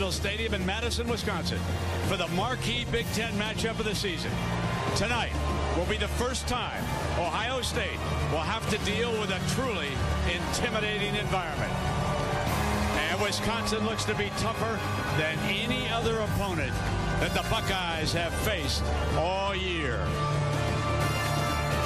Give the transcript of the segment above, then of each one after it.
Randall Stadium in Madison, Wisconsin, for the marquee Big Ten matchup of the season. Tonight will be the first time Ohio State will have to deal with a truly intimidating environment. And Wisconsin looks to be tougher than any other opponent that the Buckeyes have faced all year.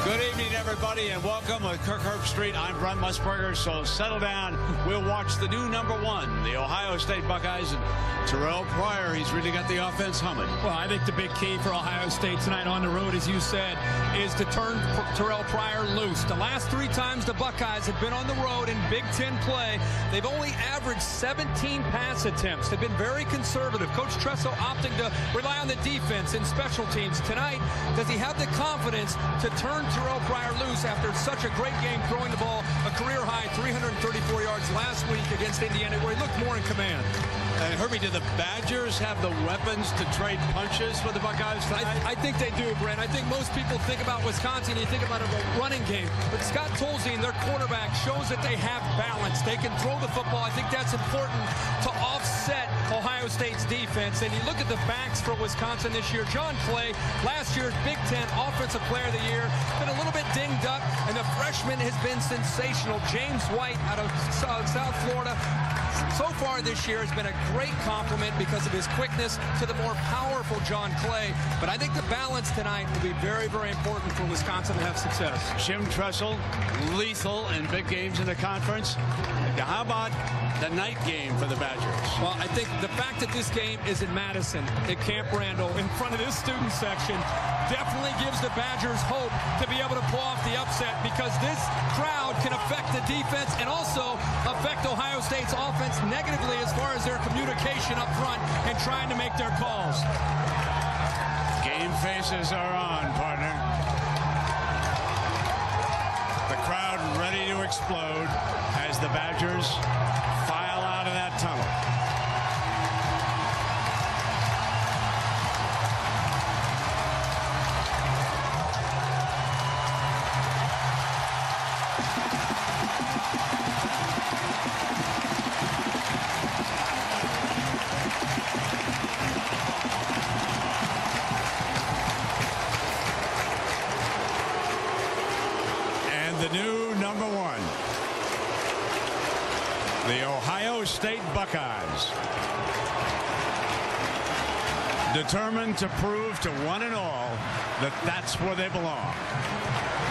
Good evening, everybody, and welcome to Kirk Herbstreit. I'm Brent Musburger, so settle down. We'll watch the new #1, the Ohio State Buckeyes, and Terrelle Pryor. He's really got the offense humming. Well, I think the big key for Ohio State tonight on the road, as you said, is to turn Terrelle Pryor loose. The last 3 times the Buckeyes have been on the road in Big Ten play, they've only averaged 17 pass attempts. They've been very conservative. Coach Tressel opting to rely on the defense and special teams. Tonight, does he have the confidence to turn Terrelle Pryor loose after such a great game throwing the ball, a career-high 334 yards last week against Indiana, where he looked more in command? Herbie, do the Badgers have the weapons to trade punches with the Buckeyes tonight? I think they do, Brent. I think most people think about Wisconsin, you think about a running game. But Scott Tolzien, their quarterback, shows that they have balance. They can throw the football. I think that's important to offset Ohio State's defense. And you look at the backs for Wisconsin this year. John Clay, last year's Big Ten Offensive Player of the Year, been a little bit dinged up, and the freshman has been sensational. James White out of South Florida, so far this year, has been a great compliment because of his quickness to the more powerful John Clay. But I think the balance tonight will be very, very important for Wisconsin to have success. Jim Tressel, lethal in big games in the conference. How about the night game for the Badgers? Well, I think the fact that this game is in Madison, at Camp Randall, in front of this student section, definitely gives the Badgers hope to be able to pull off the upset, because this crowd can affect the defense and also affect Ohio State's offense negatively as far as their communication up front and trying to make their calls. Game faces are on, partner. The crowd ready to explode as the Badgers file out of that tunnel. The new #1, the Ohio State Buckeyes, determined to prove to one and all that that's where they belong.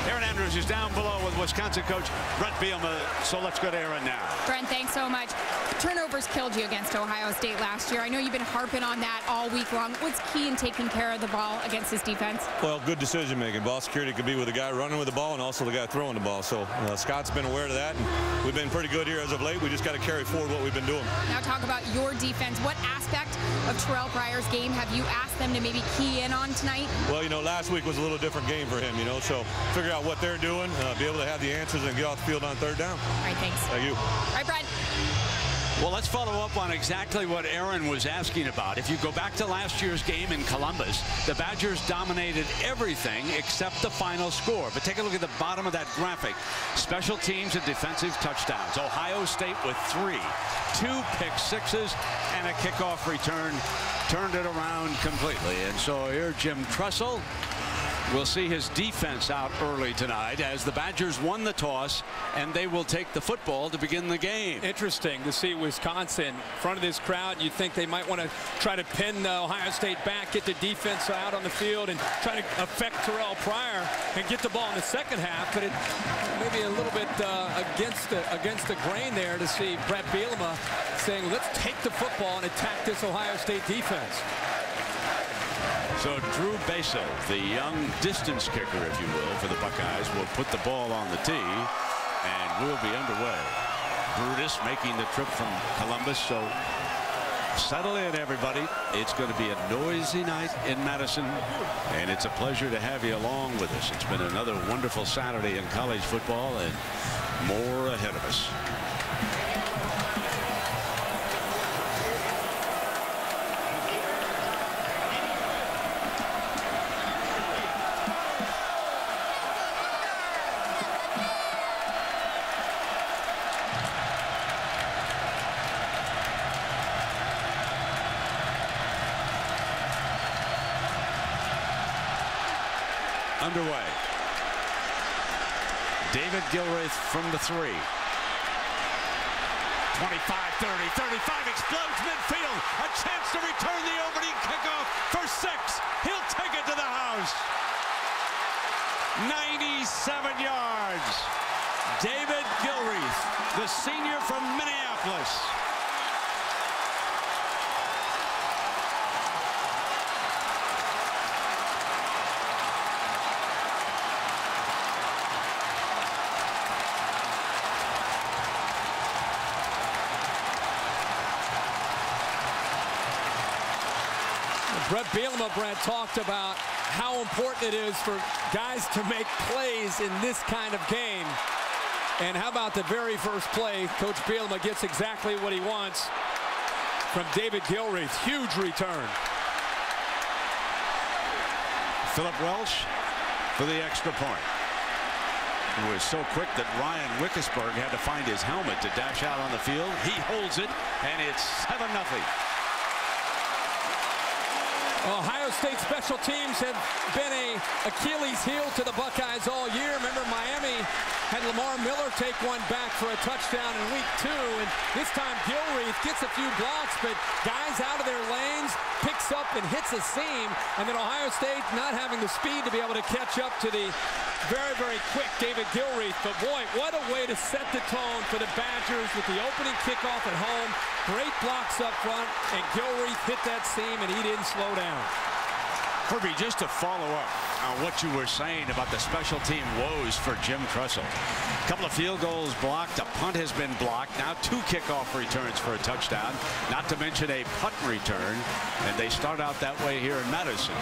Aaron Andrews is down below with Wisconsin coach Brent Bielema, so let's go to Aaron now. Brent, thanks so much. Turnovers killed you against Ohio State last year. I know you've been harping on that all week long. What's key in taking care of the ball against this defense? Well, good decision making. Ball security could be with the guy running with the ball and also the guy throwing the ball. So Scott's been aware of that, and we've been pretty good here as of late. We just got to carry forward what we've been doing. Now talk about your defense. What aspect of Terrelle Pryor's game have you asked them to maybe key in on tonight? Well, you know, last week was a little different game for him, you know, so figure out what they're doing, be able to have the answers and get off the field on 3rd down. All right, thanks. Thank you. All right, Brent. Well, let's follow up on exactly what Aaron was asking about. If you go back to last year's game in Columbus, the Badgers dominated everything except the final score. But take a look at the bottom of that graphic. Special teams and defensive touchdowns. Ohio State with 3, 2 pick sixes, and a kickoff return turned it around completely. And so here Jim Tressel will see his defense out early tonight as the Badgers won the toss, and they will take the football to begin the game. Interesting to see Wisconsin in front of this crowd. You think they might want to try to pin Ohio State back, get the defense out on the field, and try to affect Terrelle Pryor and get the ball in the second half. But it maybe a little bit against the grain there to see Brent Bielema saying, let's take the football and attack this Ohio State defense. So Drew Besa, the young distance kicker, if you will, for the Buckeyes, will put the ball on the tee, and we'll be underway. Brutus making the trip from Columbus, so settle in, everybody. It's going to be a noisy night in Madison, and it's a pleasure to have you along with us. It's been another wonderful Saturday in college football, and more ahead of us. underway. David Gilreath from the 3. 25, 30, 35, explodes midfield. A chance to return the opening kickoff for 6. He'll take it to the house. 97 yards. David Gilreath, the senior from Minneapolis. Brett Bielema, Brett, talked about how important it is for guys to make plays in this kind of game. And how about the very first play? Coach Bielema gets exactly what he wants from David Gilreath. Huge return. Philip Welsh for the extra point. He was so quick that Ryan Wickesburg had to find his helmet to dash out on the field. He holds it, and it's 7-0. Ohio State special teams have been a Achilles heel to the Buckeyes all year. Remember, Miami had Lamar Miller take one back for a touchdown in week 2, and this time Gilreath gets a few blocks, but guys out of their lanes, picks up and hits a seam, and then Ohio State not having the speed to be able to catch up to the very, very quick David Gilreath. But boy, what a way to set the tone for the Badgers with the opening kickoff at home. Great blocks up front, and Gilreath hit that seam, and he didn't slow down. Herbie, just to follow up on what you were saying about the special team woes for Jim Tressel. A couple of field goals blocked. A punt has been blocked. Now 2 kickoff returns for a touchdown, not to mention a punt return. And they start out that way here in Madison.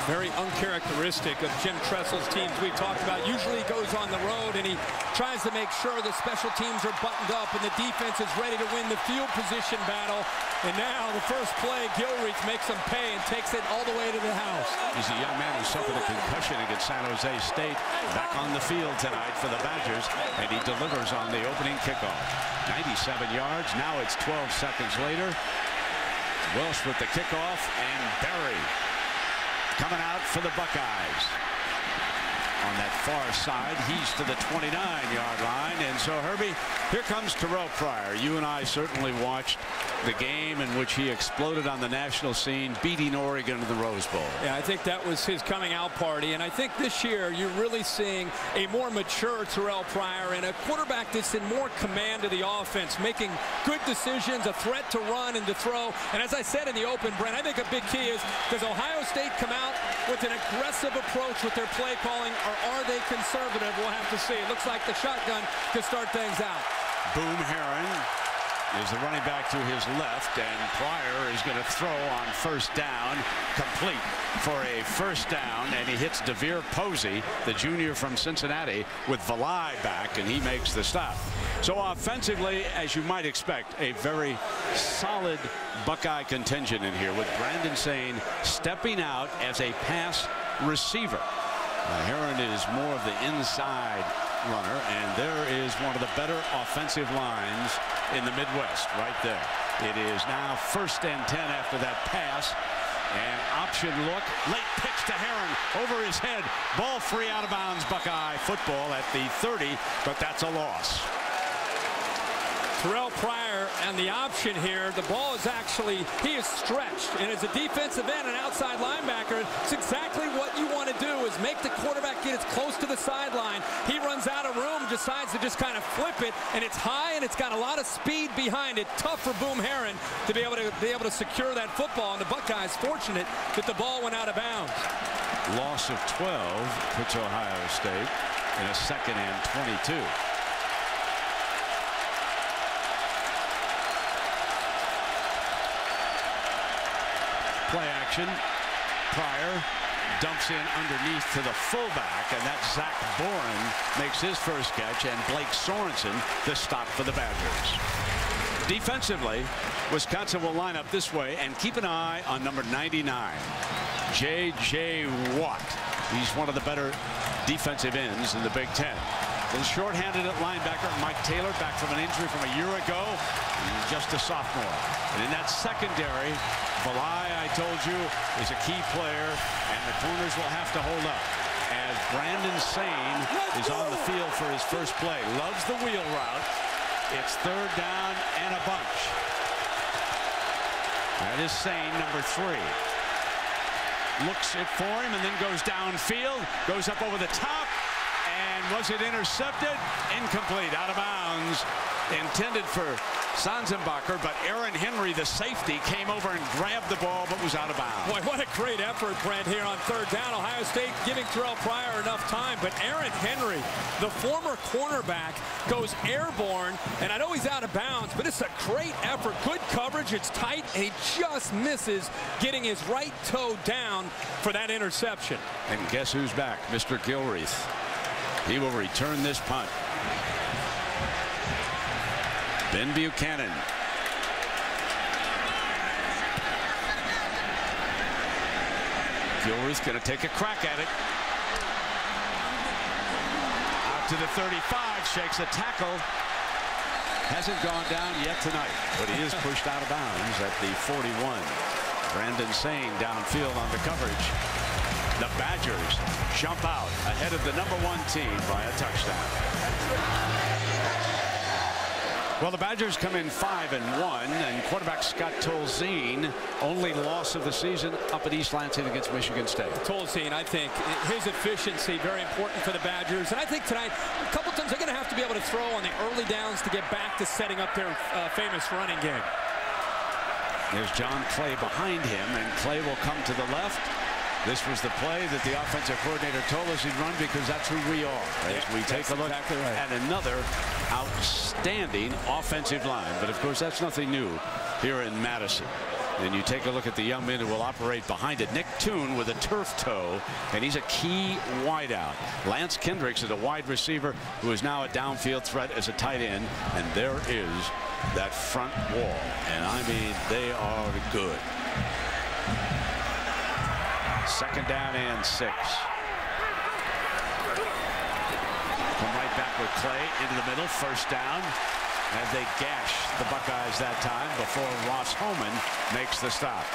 Very uncharacteristic of Jim Tressel's teams we've talked about. Usually he goes on the road and he tries to make sure the special teams are buttoned up and the defense is ready to win the field position battle. And now the first play, Gilreath makes him pay and takes it all the way to the house. He's a young man who suffered a concussion against San Jose State. Back on the field tonight for the Badgers, and he delivers on the opening kickoff. 97 yards. Now it's 12 seconds later. Welsh with the kickoff, and Berry coming out for the Buckeyes. On that far side, he's to the 29-yard line. And so, Herbie, here comes Terrelle Pryor. You and I certainly watched the game in which he exploded on the national scene, beating Oregon to the Rose Bowl. Yeah, I think that was his coming out party. And I think this year you're really seeing a more mature Terrelle Pryor and a quarterback that's in more command of the offense, making good decisions, a threat to run and to throw. And as I said in the open, Brent, I think a big key is, does Ohio State come out with an aggressive approach with their play calling, or are they conservative? We'll have to see. It looks like the shotgun could start things out. Boom Herron is the running back to his left, and Pryor is going to throw on first down, complete for a first down, and he hits DeVere Posey, the junior from Cincinnati, with Valai back, and he makes the stop. So offensively, as you might expect, a very solid Buckeye contingent in here, with Brandon Sane stepping out as a pass receiver. Herron is more of the inside runner, and there is one of the better offensive lines in the Midwest right there. It is now 1st and 10 after that pass, and option look, late pitch to Herron over his head, ball free, out of bounds. Buckeye football at the 30, but that's a loss. Terrelle Pryor and the option here, the ball is actually, he is stretched, and as a defensive end and outside linebacker, it's exactly what you want to do, is make the quarterback get as close to the sideline. He runs out of room, decides to just kind of flip it, and it's high and it's got a lot of speed behind it. Tough for Boom Herron to be able to secure that football, and the Buckeyes fortunate that the ball went out of bounds. Loss of 12 puts Ohio State in a 2nd and 22. Play action. Pryor dumps in underneath to the fullback, and that's Zach Boren makes his first catch, and Blake Sorensen the stop for the Badgers. Defensively, Wisconsin will line up this way and keep an eye on number 99, J.J. Watt. He's one of the better defensive ends in the Big Ten. A little short-handed at linebacker. Mike Taylor, back from an injury from a year ago, just a sophomore. And in that secondary, Valai, I told you, is a key player, and the corners will have to hold up. as Brandon Sane is on the field for his first play. Loves the wheel route. It's third down and a bunch. That is Sane, number 3. Looks it for him and then goes downfield. Goes up over the top. And was it intercepted? Incomplete, out of bounds. Intended for Sanzenbacher, but Aaron Henry, the safety, came over and grabbed the ball, but was out of bounds. Boy, what a great effort, Brent, here on third down. Ohio State giving Terrelle Pryor enough time, but Aaron Henry, the former cornerback, goes airborne, and I know he's out of bounds, but it's a great effort. Good coverage, it's tight, and he just misses getting his right toe down for that interception. And guess who's back? Mr. Gilreath. He will return this punt. Ben Buchanan. Gilreath going to take a crack at it. Out to the 35, shakes a tackle. Hasn't gone down yet tonight, but he is pushed out of bounds at the 41. Brandon Sane downfield on the coverage. The Badgers jump out ahead of the #1 team by a touchdown. Well, the Badgers come in 5-1, and quarterback Scott Tolzien, only loss of the season up at East Lansing against Michigan State. Tolzien, I think his efficiency very important for the Badgers, and I think tonight a couple times they're going to have to be able to throw on the early downs to get back to setting up their famous running game. There's John Clay behind him, and Clay will come to the left. This was the play that the offensive coordinator told us he'd run because that's who we are. As we take a look at another outstanding offensive line. But of course, that's nothing new here in Madison. And you take a look at the young men who will operate behind it. Nick Toon with a turf toe, and he's a key wideout. Lance Kendricks is a wide receiver who is now a downfield threat as a tight end. And there is that front wall. And I mean, they are good. Second down and 6. Come right back with Clay into the middle. First down. As they gash the Buckeyes that time before Ross Holman makes the stop.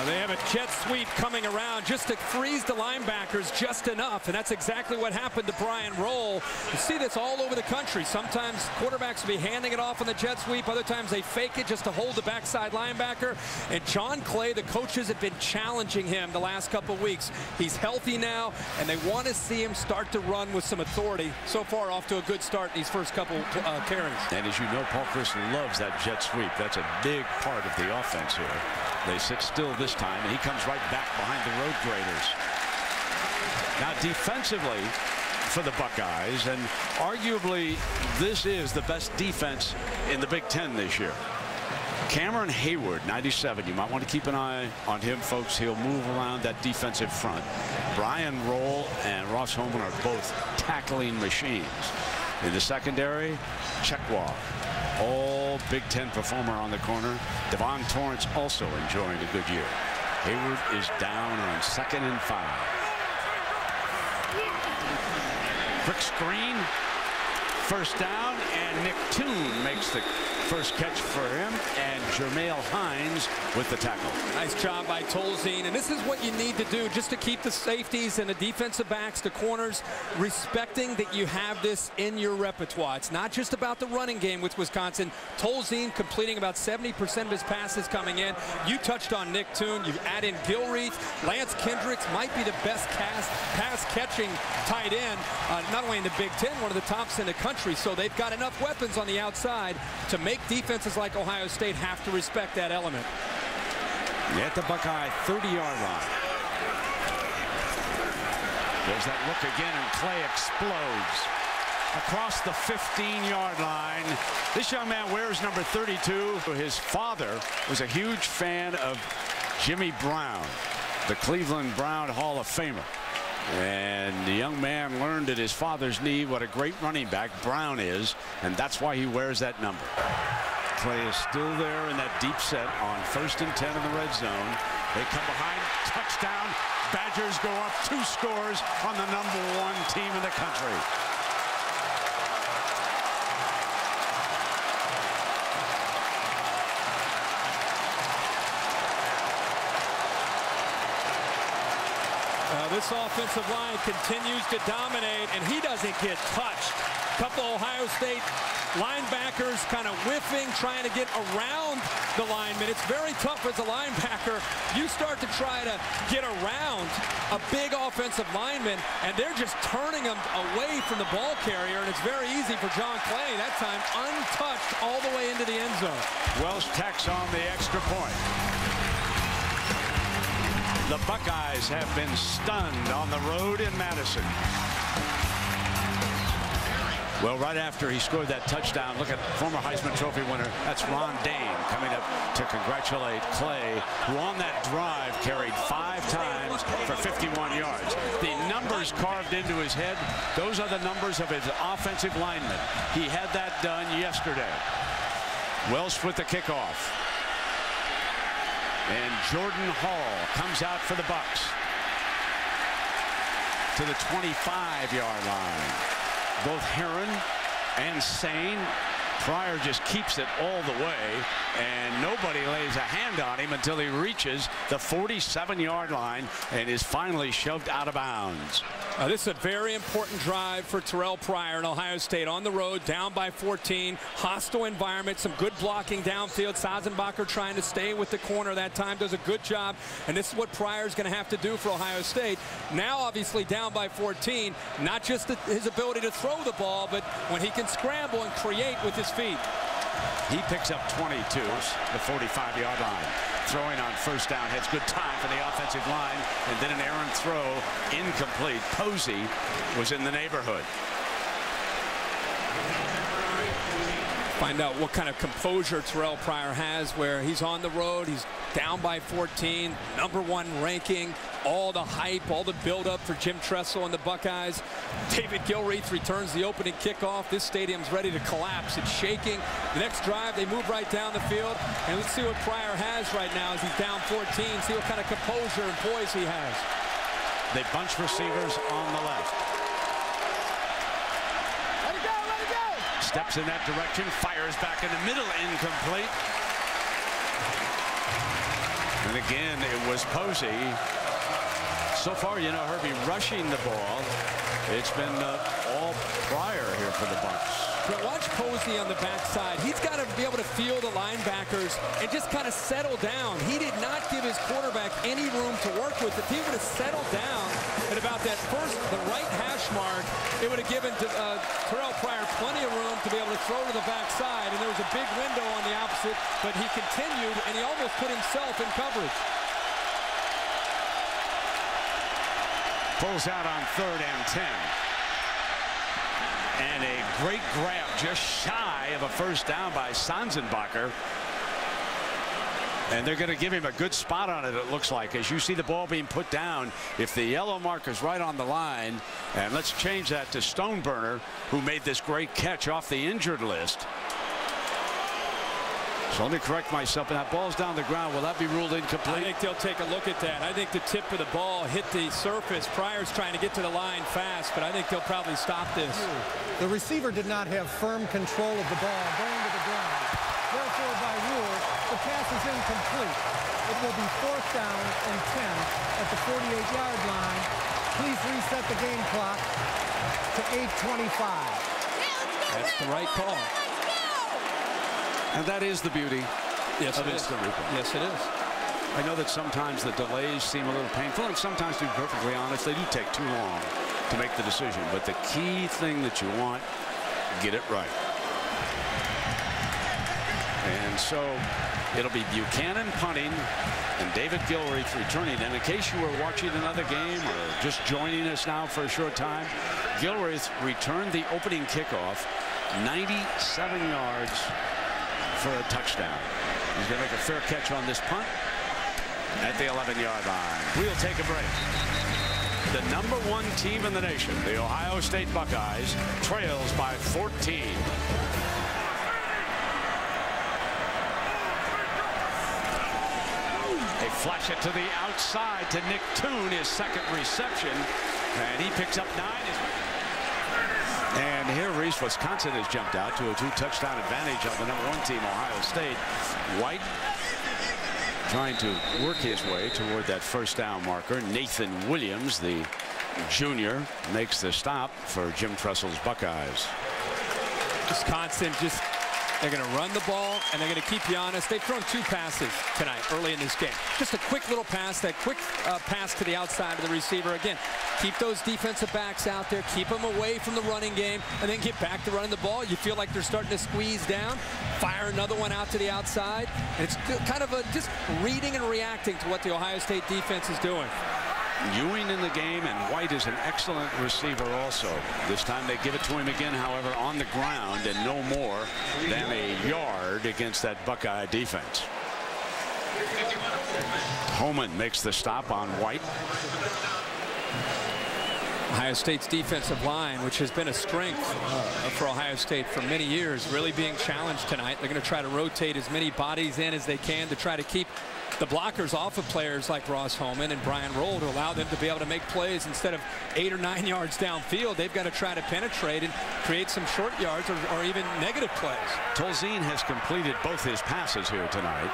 They have a jet sweep coming around just to freeze the linebackers just enough, and that's exactly what happened to Brian Roll. You see this all over the country. Sometimes quarterbacks will be handing it off on the jet sweep. Other times they fake it just to hold the backside linebacker. And John Clay, the coaches have been challenging him the last couple weeks. He's healthy now, and they want to see him start to run with some authority. So far, off to a good start in these first couple carries. And as you know, Paul Chris loves that jet sweep. That's a big part of the offense here. They sit still this time, and he comes right back behind the road graders. Now, defensively for the Buckeyes, and arguably this is the best defense in the Big Ten this year. Cameron Hayward, 97. You might want to keep an eye on him, folks. He'll move around that defensive front. Brian Roll and Ross Holman are both tackling machines. In the secondary, Chekwa, all Big Ten performer on the corner. Devon Torrance also enjoying a good year. Hayward is down on 2nd and 5. Quick screen. First down, and Nick Toon makes the first catch for him, and Jermail Hines with the tackle. Nice job by Tolzien, and this is what you need to do just to keep the safeties and the defensive backs, the corners, respecting that you have this in your repertoire. It's not just about the running game with Wisconsin. Tolzien completing about 70% of his passes coming in. You touched on Nick Toon. You add in Gilreath. Lance Kendricks might be the best pass-catching tight end, not only in the Big Ten, one of the tops in the country. So they've got enough weapons on the outside to make defenses like Ohio State have to respect that element. At the Buckeye 30-yard line. There's that look again, and Clay explodes across the 15-yard line. This young man wears number 32. His father was a huge fan of Jimmy Brown, the Cleveland Brown Hall of Famer. And the young man learned at his father's knee what a great running back Brown is, and that's why he wears that number. Clay is still there in that deep set on 1st and 10 in the red zone. They come behind, touchdown. Badgers go up 2 scores on the #1 team in the country. This offensive line continues to dominate, and he doesn't get touched. A couple Ohio State linebackers kind of whiffing, trying to get around the lineman. It's very tough as a linebacker. You start to try to get around a big offensive lineman, and they're just turning him away from the ball carrier, and it's very easy for John Clay. That time untouched all the way into the end zone. Welsh tacks on the extra point. The Buckeyes have been stunned on the road in Madison. Well, right after he scored that touchdown, look at former Heisman Trophy winner. That's Ron Dane coming up to congratulate Clay, who on that drive carried 5 times for 51 yards. The numbers carved into his head, those are the numbers of his offensive linemen. He had that done yesterday. Welsh with the kickoff. And Jordan Hall comes out for the Bucks to the 25-yard line. Both Heron and Sane. Pryor just keeps it all the way, and nobody lays a hand on him until he reaches the 47-yard line and is finally shoved out of bounds. This is a very important drive for Terrelle Pryor in Ohio State. On the road, down by 14, hostile environment, some good blocking downfield. Sazzenbacher trying to stay with the corner that time, does a good job, and this is what Pryor's going to have to do for Ohio State. Now, obviously, down by 14, not just his ability to throw the ball, but when he can scramble and create with his feet. He picks up 22, the 45-yard line. Throwing on first down, has good time for the offensive line, and then an errant throw, incomplete. Posey was in the neighborhood. Find out what kind of composure Terrelle Pryor has, where he's on the road, he's down by 14, #1 ranking, all the hype, all the buildup for Jim Tressel and the Buckeyes. David Gilreath returns the opening kickoff. This stadium's ready to collapse. It's shaking. The next drive, they move right down the field, and let's see what Pryor has right now as he's down 14, see what kind of composure and poise he has. They bunch receivers on the left. Let it go, let it go! Steps in that direction, fires back in the middle, incomplete. And again, it was Posey. So far, you know, Herbie rushing the ball. It's been all Pryor here for the Bucks. But watch Posey on the backside. He's got to be able to feel the linebackers and just kind of settle down. He did not give his quarterback any room to work with. If he would have settled down at about that the right hash mark, it would have given Terrelle Pryor plenty of room to be able to throw to the backside. And there was a big window on the opposite, but he continued, and he almost put himself in coverage. Pulls out on 3rd and 10. And a great grab just shy of a first down by Sazzenbacher. And they're going to give him a good spot on it, it looks like, as you see the ball being put down. If the yellow marker's right on the line, and let's change that to Stoneburner, who made this great catch off the injured list. So let me correct myself. And that ball's down the ground. Will that be ruled incomplete? I think they'll take a look at that. I think the tip of the ball hit the surface. Pryor's trying to get to the line fast, but I think they'll probably stop this. The receiver did not have firm control of the ball going to the ground. Therefore, by rule, the pass is incomplete. It will be 4th down and 10 at the 48-yard line. Please reset the game clock to 8:25. That's the right call. And that is the beauty of instant replay. Yes, it is. I know that sometimes the delays seem a little painful, and sometimes, to be perfectly honest, they do take too long to make the decision. But the key thing that you want, get it right. And so it'll be Buchanan punting and David Gilreath returning. And in case you were watching another game or just joining us now for a short time, Gilreath returned the opening kickoff, 97 yards for a touchdown. He's going to make a fair catch on this punt at the 11-yard line. We'll take a break. The #1 team in the nation, the Ohio State Buckeyes, trails by 14. They flash it to the outside to Nick Toon, his second reception, and he picks up 9. And here, Reese, Wisconsin has jumped out to a 2-touchdown advantage on the #1 team, Ohio State. White trying to work his way toward that first down marker. Nathan Williams, the junior, makes the stop for Jim Tressel's Buckeyes. Wisconsin just, they're going to run the ball and they're going to keep you honest. They've thrown 2 passes tonight early in this game. Just a quick little pass, that quick pass to the outside of the receiver. Again, keep those defensive backs out there, keep them away from the running game, and then get back to running the ball. You feel like they're starting to squeeze down, fire another one out to the outside. And it's kind of just reading and reacting to what the Ohio State defense is doing. Ewing in the game, and White is an excellent receiver also. This time they give it to him again, however, on the ground, and no more than a yard against that Buckeye defense. Homan makes the stop on White. Ohio State's defensive line, which has been a strength for Ohio State for many years, really being challenged tonight. They're going to try to rotate as many bodies in as they can to try to keep the blockers off of players like Ross Homan and Brian Roll, to allow them to be able to make plays instead of 8 or 9 yards downfield. They've got to try to penetrate and create some short yards or even negative plays. Tolzien has completed both his passes here tonight.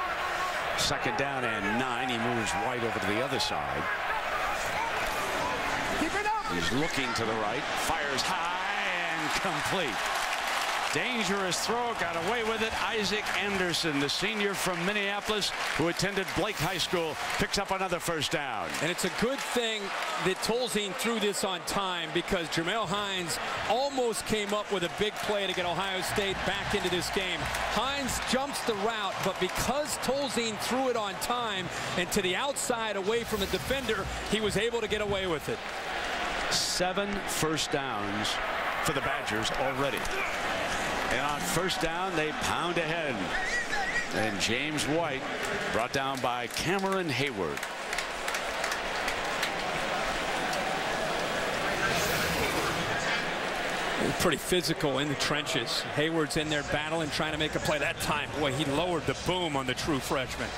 2nd down and 9. He moves White over to the other side. Keep it up. He's looking to the right, fires high and complete. Dangerous throw, got away with it. Isaac Anderson, the senior from Minneapolis who attended Blake High School, picks up another first down. And it's a good thing that Tolzien threw this on time, because Jamel Hines almost came up with a big play to get Ohio State back into this game. Hines jumps the route, but because Tolzien threw it on time and to the outside away from the defender, he was able to get away with it. 7 first downs for the Badgers already. And on first down, they pound ahead. And James White brought down by Cameron Hayward. Pretty physical in the trenches. Hayward's in there battling, trying to make a play. That time, boy, he lowered the boom on the true freshman.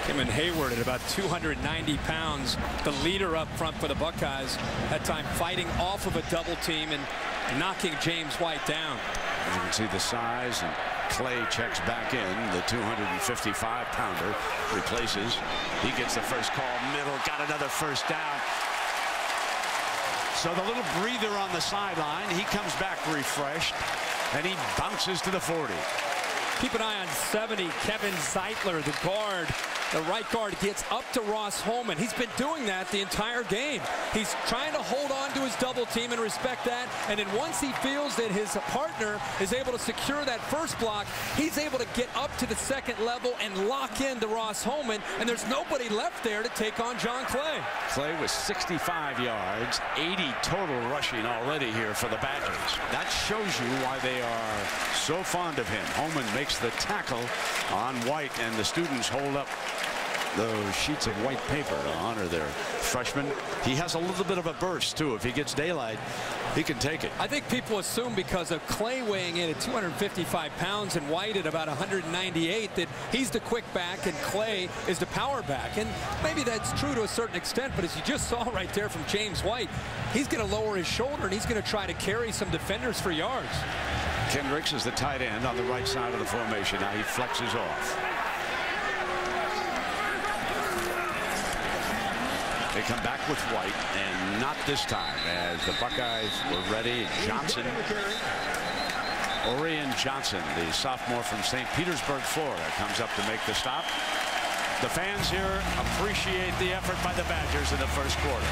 Cameron Hayward at about 290 pounds, the leader up front for the Buckeyes. That time fighting off of a double team and knocking James White down. As you can see the size, and Clay checks back in. The 255-pounder replaces. He gets the first call, middle, got another first down. So the little breather on the sideline, he comes back refreshed, and he bounces to the 40. Keep an eye on 70, Kevin Zeitler, the guard. The right guard gets up to Ross Homan. He's been doing that the entire game. He's trying to hold on to his double team and respect that. And then once he feels that his partner is able to secure that first block, he's able to get up to the 2nd level and lock into Ross Homan. And there's nobody left there to take on John Clay. Clay with 65 yards, 80 total rushing already here for the Badgers. That shows you why they are so fond of him. Homan makes the tackle on White, and the students hold up those sheets of white paper to honor their freshman. He has a little bit of a burst too. If he gets daylight, he can take it. I think people assume because of Clay weighing in at 255 pounds and White at about 198 that he's the quick back and Clay is the power back. And maybe that's true to a certain extent, but as you just saw right there from James White, he's going to lower his shoulder and he's going to try to carry some defenders for yards. Kendricks is the tight end on the right side of the formation. Now he flexes off. They come back with White, and not this time, as the Buckeyes were ready. Johnson, Orion Johnson, the sophomore from St. Petersburg, Florida, comes up to make the stop. The fans here appreciate the effort by the Badgers in the first quarter.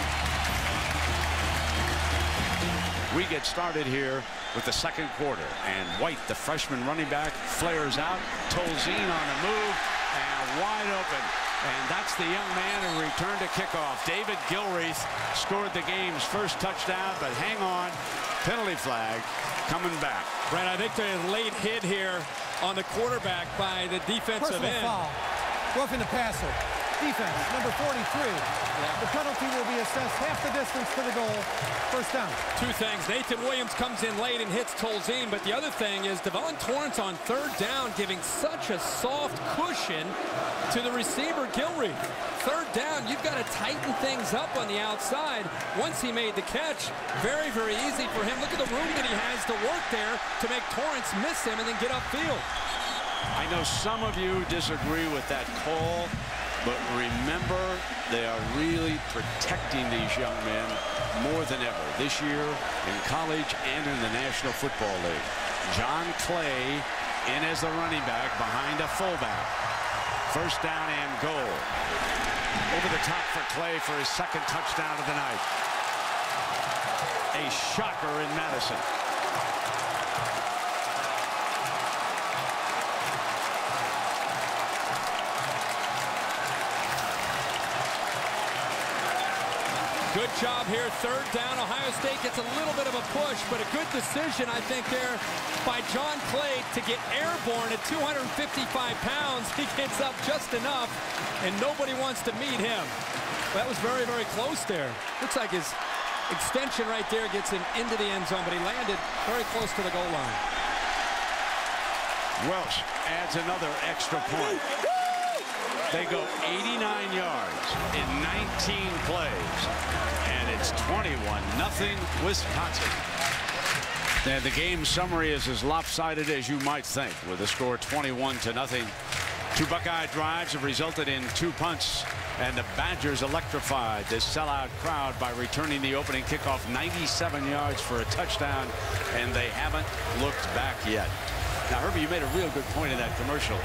We get started here with the 2nd quarter, and White, the freshman running back, flares out. Tolzien on the move, and wide open. And that's the young man who returned a kickoff. David Gilreath scored the game's first touchdown, but hang on, penalty flag coming back. Brent, I think there's a late hit here on the quarterback by the defensive end. Foul. Roughing the passer. Defense, number 43. The penalty will be assessed half the distance to the goal. First down. 2 things. Nathan Williams comes in late and hits Tolzien, but the other thing is Devon Torrance on 3rd down giving such a soft cushion to the receiver Gilreath. 3rd down, you've got to tighten things up on the outside. Once he made the catch, very, very easy for him. Look at the room that he has to work there to make Torrance miss him and then get upfield. I know some of you disagree with that call. But remember, they are really protecting these young men more than ever this year in college and in the National Football League. John Clay in as the running back behind a fullback. First down and goal. Over the top for Clay for his second touchdown of the night. A shocker in Madison. Good job here, third down. Ohio State gets a little bit of a push, but a good decision, I think, there by John Clay to get airborne at 255 pounds. He gets up just enough, and nobody wants to meet him. That was very, very close there. Looks like his extension right there gets him into the end zone, but he landed very close to the goal line. Welsh adds another extra point. They go 89 yards in 19 plays, and it's 21-0 Wisconsin. And the game summary is as lopsided as you might think, with the score 21-0. Two Buckeye drives have resulted in 2 punts, and the Badgers electrified this sellout crowd by returning the opening kickoff 97 yards for a touchdown, and they haven't looked back yet. Now, Herbie, you made a real good point in that commercial,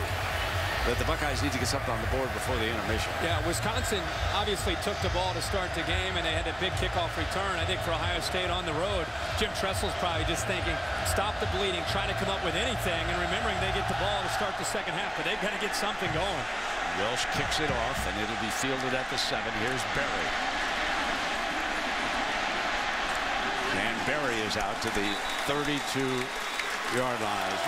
that the Buckeyes need to get something on the board before the intermission. Yeah, Wisconsin obviously took the ball to start the game, and they had a big kickoff return. I think for Ohio State on the road, Jim Tressel's probably just thinking, stop the bleeding, try to come up with anything, and remembering they get the ball to start the second half, but they've got to get something going. Welsh kicks it off, and it'll be fielded at the 7. Here's Berry. And Berry is out to the 32-yard line.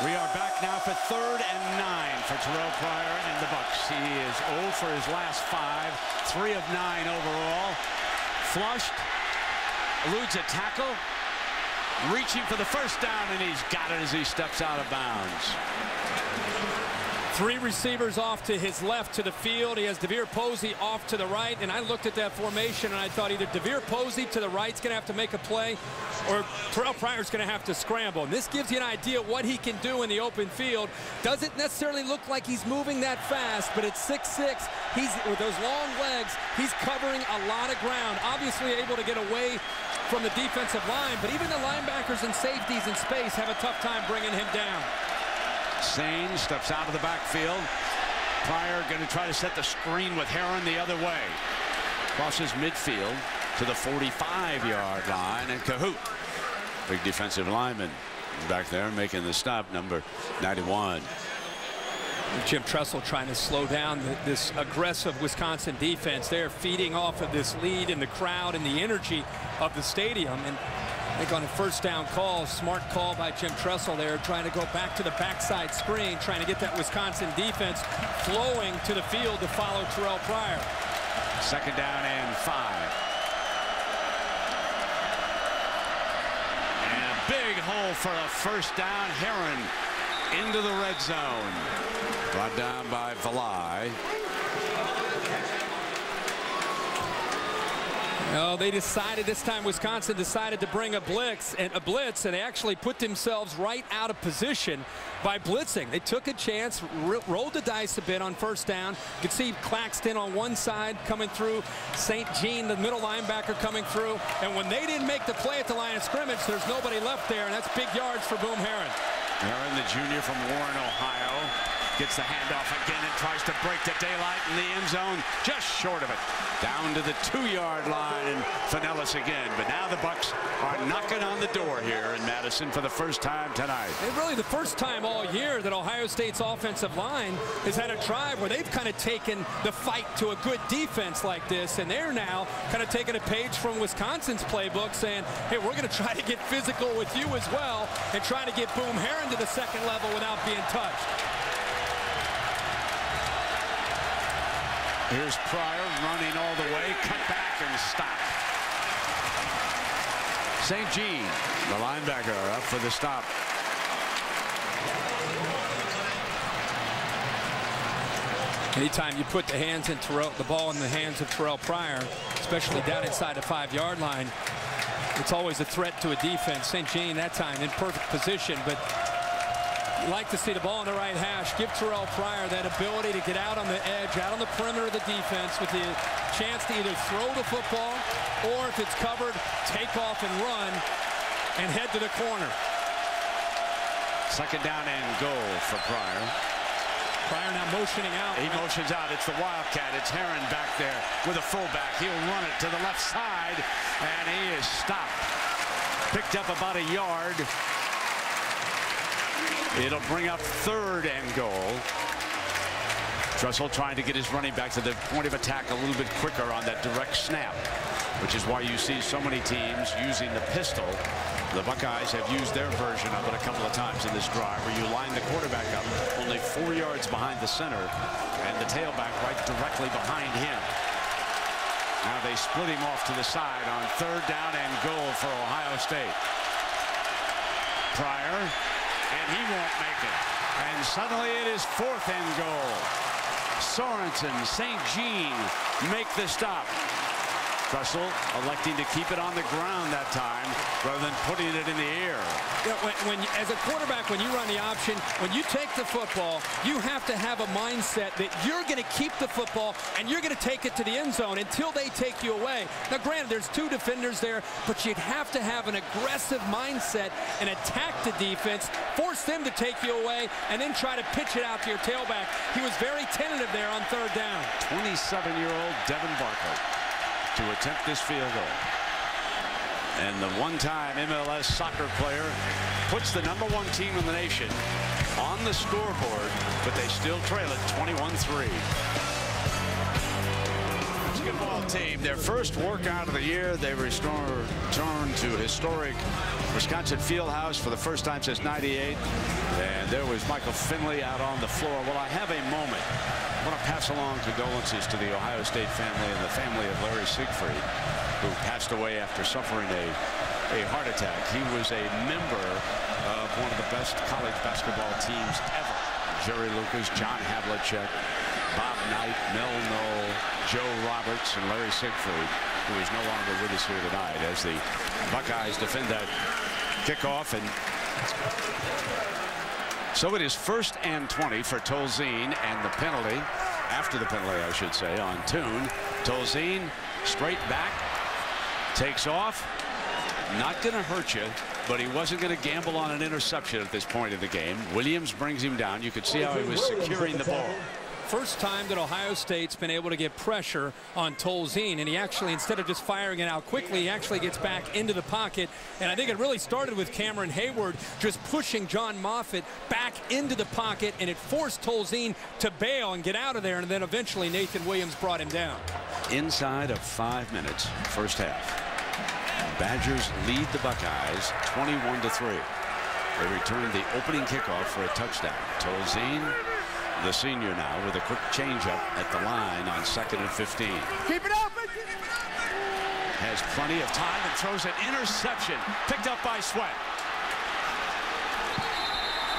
We are back now for 3rd and 9 for Terrelle Pryor and the Bucks. He is 0 for his last 5, 3 of 9 overall. Flushed, eludes a tackle, reaching for the first down, and he's got it as he steps out of bounds. 3 receivers off to his left to the field. He has DeVere Posey off to the right, and I looked at that formation and I thought either DeVere Posey to the right is going to have to make a play, or Terrelle Pryor is going to have to scramble. And this gives you an idea what he can do in the open field. Doesn't necessarily look like he's moving that fast, but at 6'6", he's with those long legs, he's covering a lot of ground. Obviously able to get away from the defensive line, but even the linebackers and safeties in space have a tough time bringing him down. Sane steps out of the backfield. Pryor going to try to set the screen with Heron the other way. Crosses midfield to the 45-yard line, and Cahoot, big defensive lineman, back there making the stop, number 91. Jim Tressel trying to slow down this aggressive Wisconsin defense. They're feeding off of this lead in the crowd and the energy of the stadium. And I think on a first down call, smart call by Jim Tressel there, trying to go back to the backside screen, trying to get that Wisconsin defense flowing to the field to follow Terrelle Pryor. 2nd down and 5. And a big hole for a first down. Heron into the red zone. Brought down by Valai. No, they decided this time, Wisconsin decided to bring a blitz, and they actually put themselves right out of position by blitzing. They took a chance, rolled the dice a bit on first down. You could see Claxton on one side coming through, St. Jean, the middle linebacker, coming through. And when they didn't make the play at the line of scrimmage, there's nobody left there, and that's big yards for Boom Heron. Heron, the junior from Warren, Ohio, gets the handoff again and tries to break the daylight in the end zone, just short of it. Down to the 2-yard line, and Finellis again. But now the Bucks are knocking on the door here in Madison for the first time tonight. And really the first time all year that Ohio State's offensive line has had a drive where they've kind of taken the fight to a good defense like this, and they're now kind of taking a page from Wisconsin's playbook, saying, hey, we're going to try to get physical with you as well and try to get Boom Heron to the second level without being touched. Here's Pryor running all the way, cut back and stop. St. Jean, the linebacker, up for the stop. Anytime you put the ball in the hands of Terrelle Pryor, especially down inside the 5-yard line, it's always a threat to a defense. St. Jean that time in perfect position, but You like to see the ball on the right hash. Give Terrelle Pryor that ability to get out on the edge, out on the perimeter of the defense with the chance to either throw the football or, if it's covered, take off and run and head to the corner. Second down and goal for Pryor. Pryor now motioning out. He motions out. It's the Wildcat. It's Heron back there with a fullback. He'll run it to the left side, and he is stopped. Picked up about a yard. It'll bring up third and goal. Trussell trying to get his running back to the point of attack a little bit quicker on that direct snap, which is why you see so many teams using the pistol. The Buckeyes have used their version of it a couple of times in this drive, where you line the quarterback up only 4 yards behind the center and the tailback right directly behind him. Now they split him off to the side on third down and goal for Ohio State. Pryor, and he won't make it. And suddenly it is fourth and goal. Sorensen, St. Jean make the stop. Trussell electing to keep it on the ground that time rather than putting it in the air. Yeah, as a quarterback, when you run the option, when you take the football, you have to have a mindset that you're going to keep the football and you're going to take it to the end zone until they take you away. Now, granted, there's two defenders there, but you'd have to have an aggressive mindset and attack the defense, force them to take you away, and then try to pitch it out to your tailback. He was very tentative there on third down. 27-year-old Devin Barker to attempt this field goal. And the one-time MLS soccer player puts the #1 team in the nation on the scoreboard, but they still trail it 21-3. Basketball team, their first workout of the year. They return to historic Wisconsin Fieldhouse for the first time since '98. And there was Michael Finley out on the floor. Well, I have a moment. I want to pass along condolences to the Ohio State family and the family of Larry Siegfried, who passed away after suffering a heart attack. He was a member of one of the best college basketball teams ever. Jerry Lucas, John Havlicek, Bob Knight, Mel Knoll, Joe Roberts, and Larry Siegfried, who is no longer with us here tonight as the Buckeyes defend that kickoff. And so it is 1st and 20 for Tolzien, and the penalty, after the penalty I should say, on Toon. Tolzien straight back, takes off. Not going to hurt you, but he wasn't going to gamble on an interception at this point of the game. Williams brings him down. You could see how he was securing the ball. First time that Ohio State's been able to get pressure on Tolzien, and he actually, instead of just firing it out quickly, he actually gets back into the pocket. And I think it really started with Cameron Hayward just pushing John Moffitt back into the pocket, and it forced Tolzien to bail and get out of there, and then eventually Nathan Williams brought him down. Inside of 5 minutes, first half. Badgers lead the Buckeyes 21-3. They return the opening kickoff for a touchdown. Tolzien, the senior, now with a quick changeup at the line on 2nd and 15. Keep it up! Has plenty of time and throws an interception picked up by Sweat.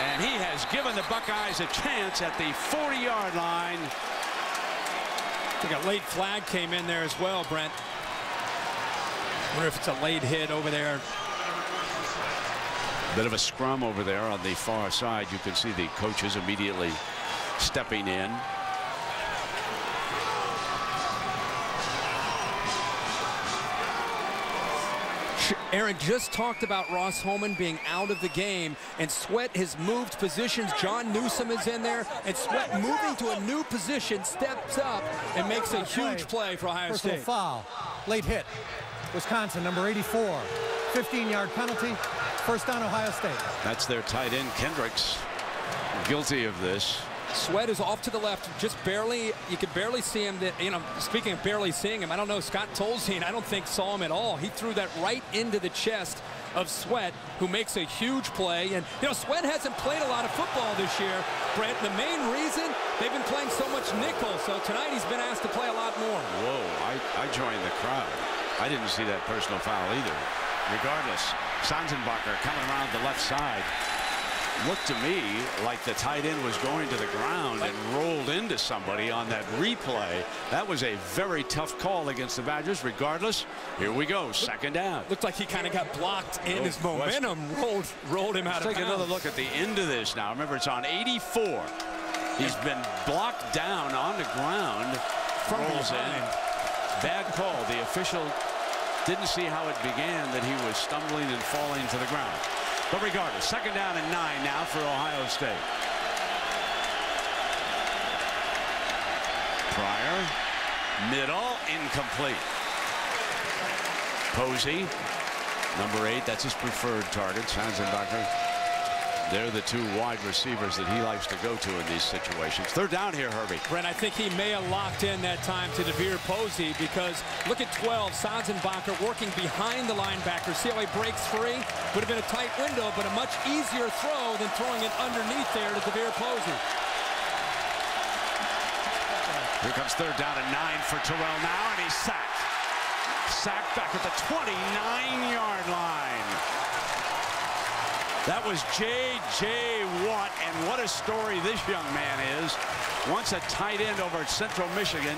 And he has given the Buckeyes a chance at the 40-yard line. I think a late flag came in there as well, Brent. I wonder if it's a late hit over there. Bit of a scrum over there on the far side. You can see the coaches immediately stepping in. Aaron just talked about Ross Holman being out of the game, and Sweat has moved positions. John Newsome is in there, and Sweat moving to a new position, steps up and makes a huge play for Ohio State. Personal foul, late hit. Wisconsin, number 84, 15-yard penalty, first down Ohio State. That's their tight end, Kendricks, guilty of this. Sweat is off to the left, just barely. You could barely see him. Speaking of barely seeing him, I don't know, Scott Tolzien, I don't think saw him at all. He threw that right into the chest of Sweat, who makes a huge play. And, Sweat hasn't played a lot of football this year, Brent. The main reason, they've been playing so much nickel. So tonight he's been asked to play a lot more. Whoa, I joined the crowd. I didn't see that personal foul either. Regardless, Sanzenbacher coming around the left side. Looked to me like the tight end was going to the ground and rolled into somebody on that replay. That was a very tough call against the Badgers. Regardless, here we go, second down. Looked like he kind of got blocked in his momentum, rolled him out of bounds. Take another look at the end of this now. Remember, it's on 84. He's been blocked down on the ground. Rolls in. Bad call. The official didn't see how it began, that he was stumbling and falling to the ground. But regardless, second down and 9 now for Ohio State. Pryor, middle, incomplete. Posey, number 8, that's his preferred target. Sanzenbacher. They're the two wide receivers that he likes to go to in these situations. Third down here, Herbie. Brent, I think he may have locked in that time to DeVere Posey, because look at 12, Sanzenbacher working behind the linebacker. See how he breaks free? Would have been a tight window, but a much easier throw than throwing it underneath there to DeVere Posey. Here comes third down and 9 for Terrelle now, and he's sacked. Sacked back at the 29-yard line. That was J.J. Watt, and what a story this young man is. Once a tight end over at Central Michigan,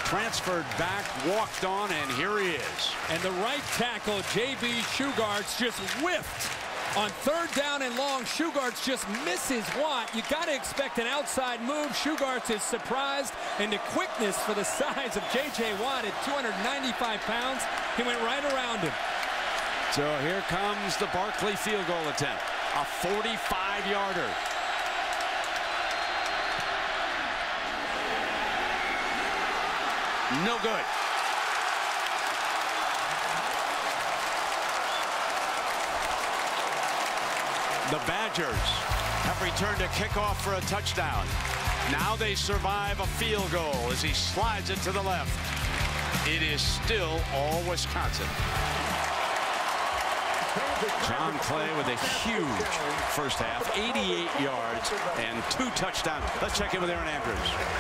transferred back, walked on, and here he is. And the right tackle, J.B. Shugarts, just whiffed. On third down and long, Shugarts just misses Watt. You got to expect an outside move. Shugarts is surprised, and the quickness for the size of J.J. Watt at 295 pounds, he went right around him. So here comes the Barkley field goal attempt, a 45-yarder. No good. The Badgers have returned a kickoff for a touchdown. Now they survive a field goal as he slides it to the left. It is still all Wisconsin. John Clay with a huge first half, 88 yards and 2 touchdowns. Let's check in with Aaron Andrews.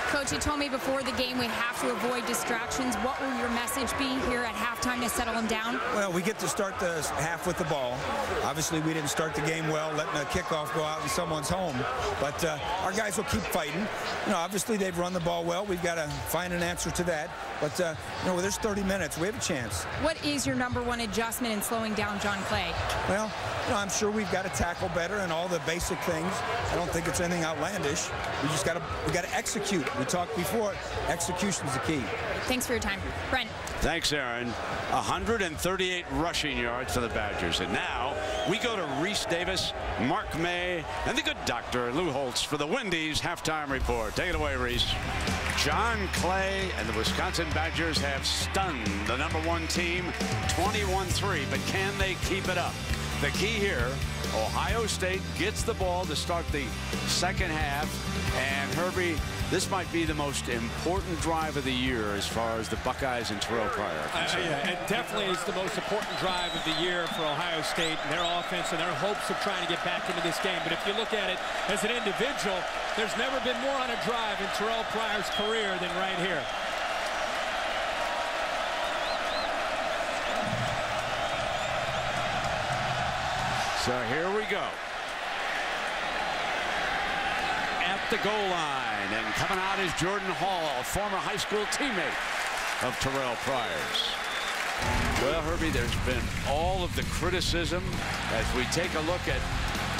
Coach, you told me before the game we have to avoid distractions. What will your message be here at halftime to settle them down? Well, we get to start the half with the ball. Obviously, we didn't start the game well, letting a kickoff go out in someone's home. But our guys will keep fighting. You know, obviously, they've run the ball well. We've got to find an answer to that. But, you know, there's 30 minutes. We have a chance. What is your #1 adjustment in slowing down John Clay? Well, you know, I'm sure we've got to tackle better and all the basic things. I don't think it's anything outlandish. We just got to execute. We talked before. Execution's the key. Thanks for your time, Brent. Thanks, Aaron. 138 rushing yards for the Badgers. And now we go to Reese Davis, Mark May, and the good doctor, Lou Holtz, for the Wendy's halftime report. Take it away, Reese. John Clay and the Wisconsin Badgers have stunned the #1 team 21-3, but can they keep it up? The key here, Ohio State gets the ball to start the second half, and Herbie, this might be the most important drive of the year as far as the Buckeyes and Terrelle Pryor are concerned. Yeah, it definitely is the most important drive of the year for Ohio State and their offense and their hopes of trying to get back into this game. But if you look at it as an individual, there's never been more on a drive in Terrelle Pryor's career than right here. So here we go. At the goal line, and coming out is Jordan Hall, a former high school teammate of Terrelle Pryor's. Well, Herbie, there's been all of the criticism as we take a look at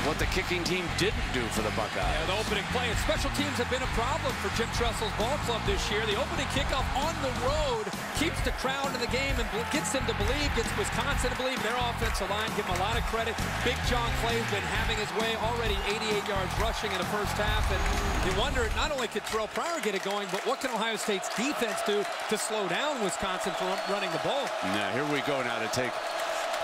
what the kicking team didn't do for the Buckeyes. Yeah, the opening play and special teams have been a problem for Jim Tressel's ball club this year. The opening kickoff on the road keeps the crowd in the game and gets them to believe, gets Wisconsin to believe. Their offensive line, give them a lot of credit. Big John Clay's been having his way, already 88 yards rushing in the first half. And you wonder, not only could Terrelle Pryor get it going, but what can Ohio State's defense do to slow down Wisconsin from running the ball? Now, here we go now to take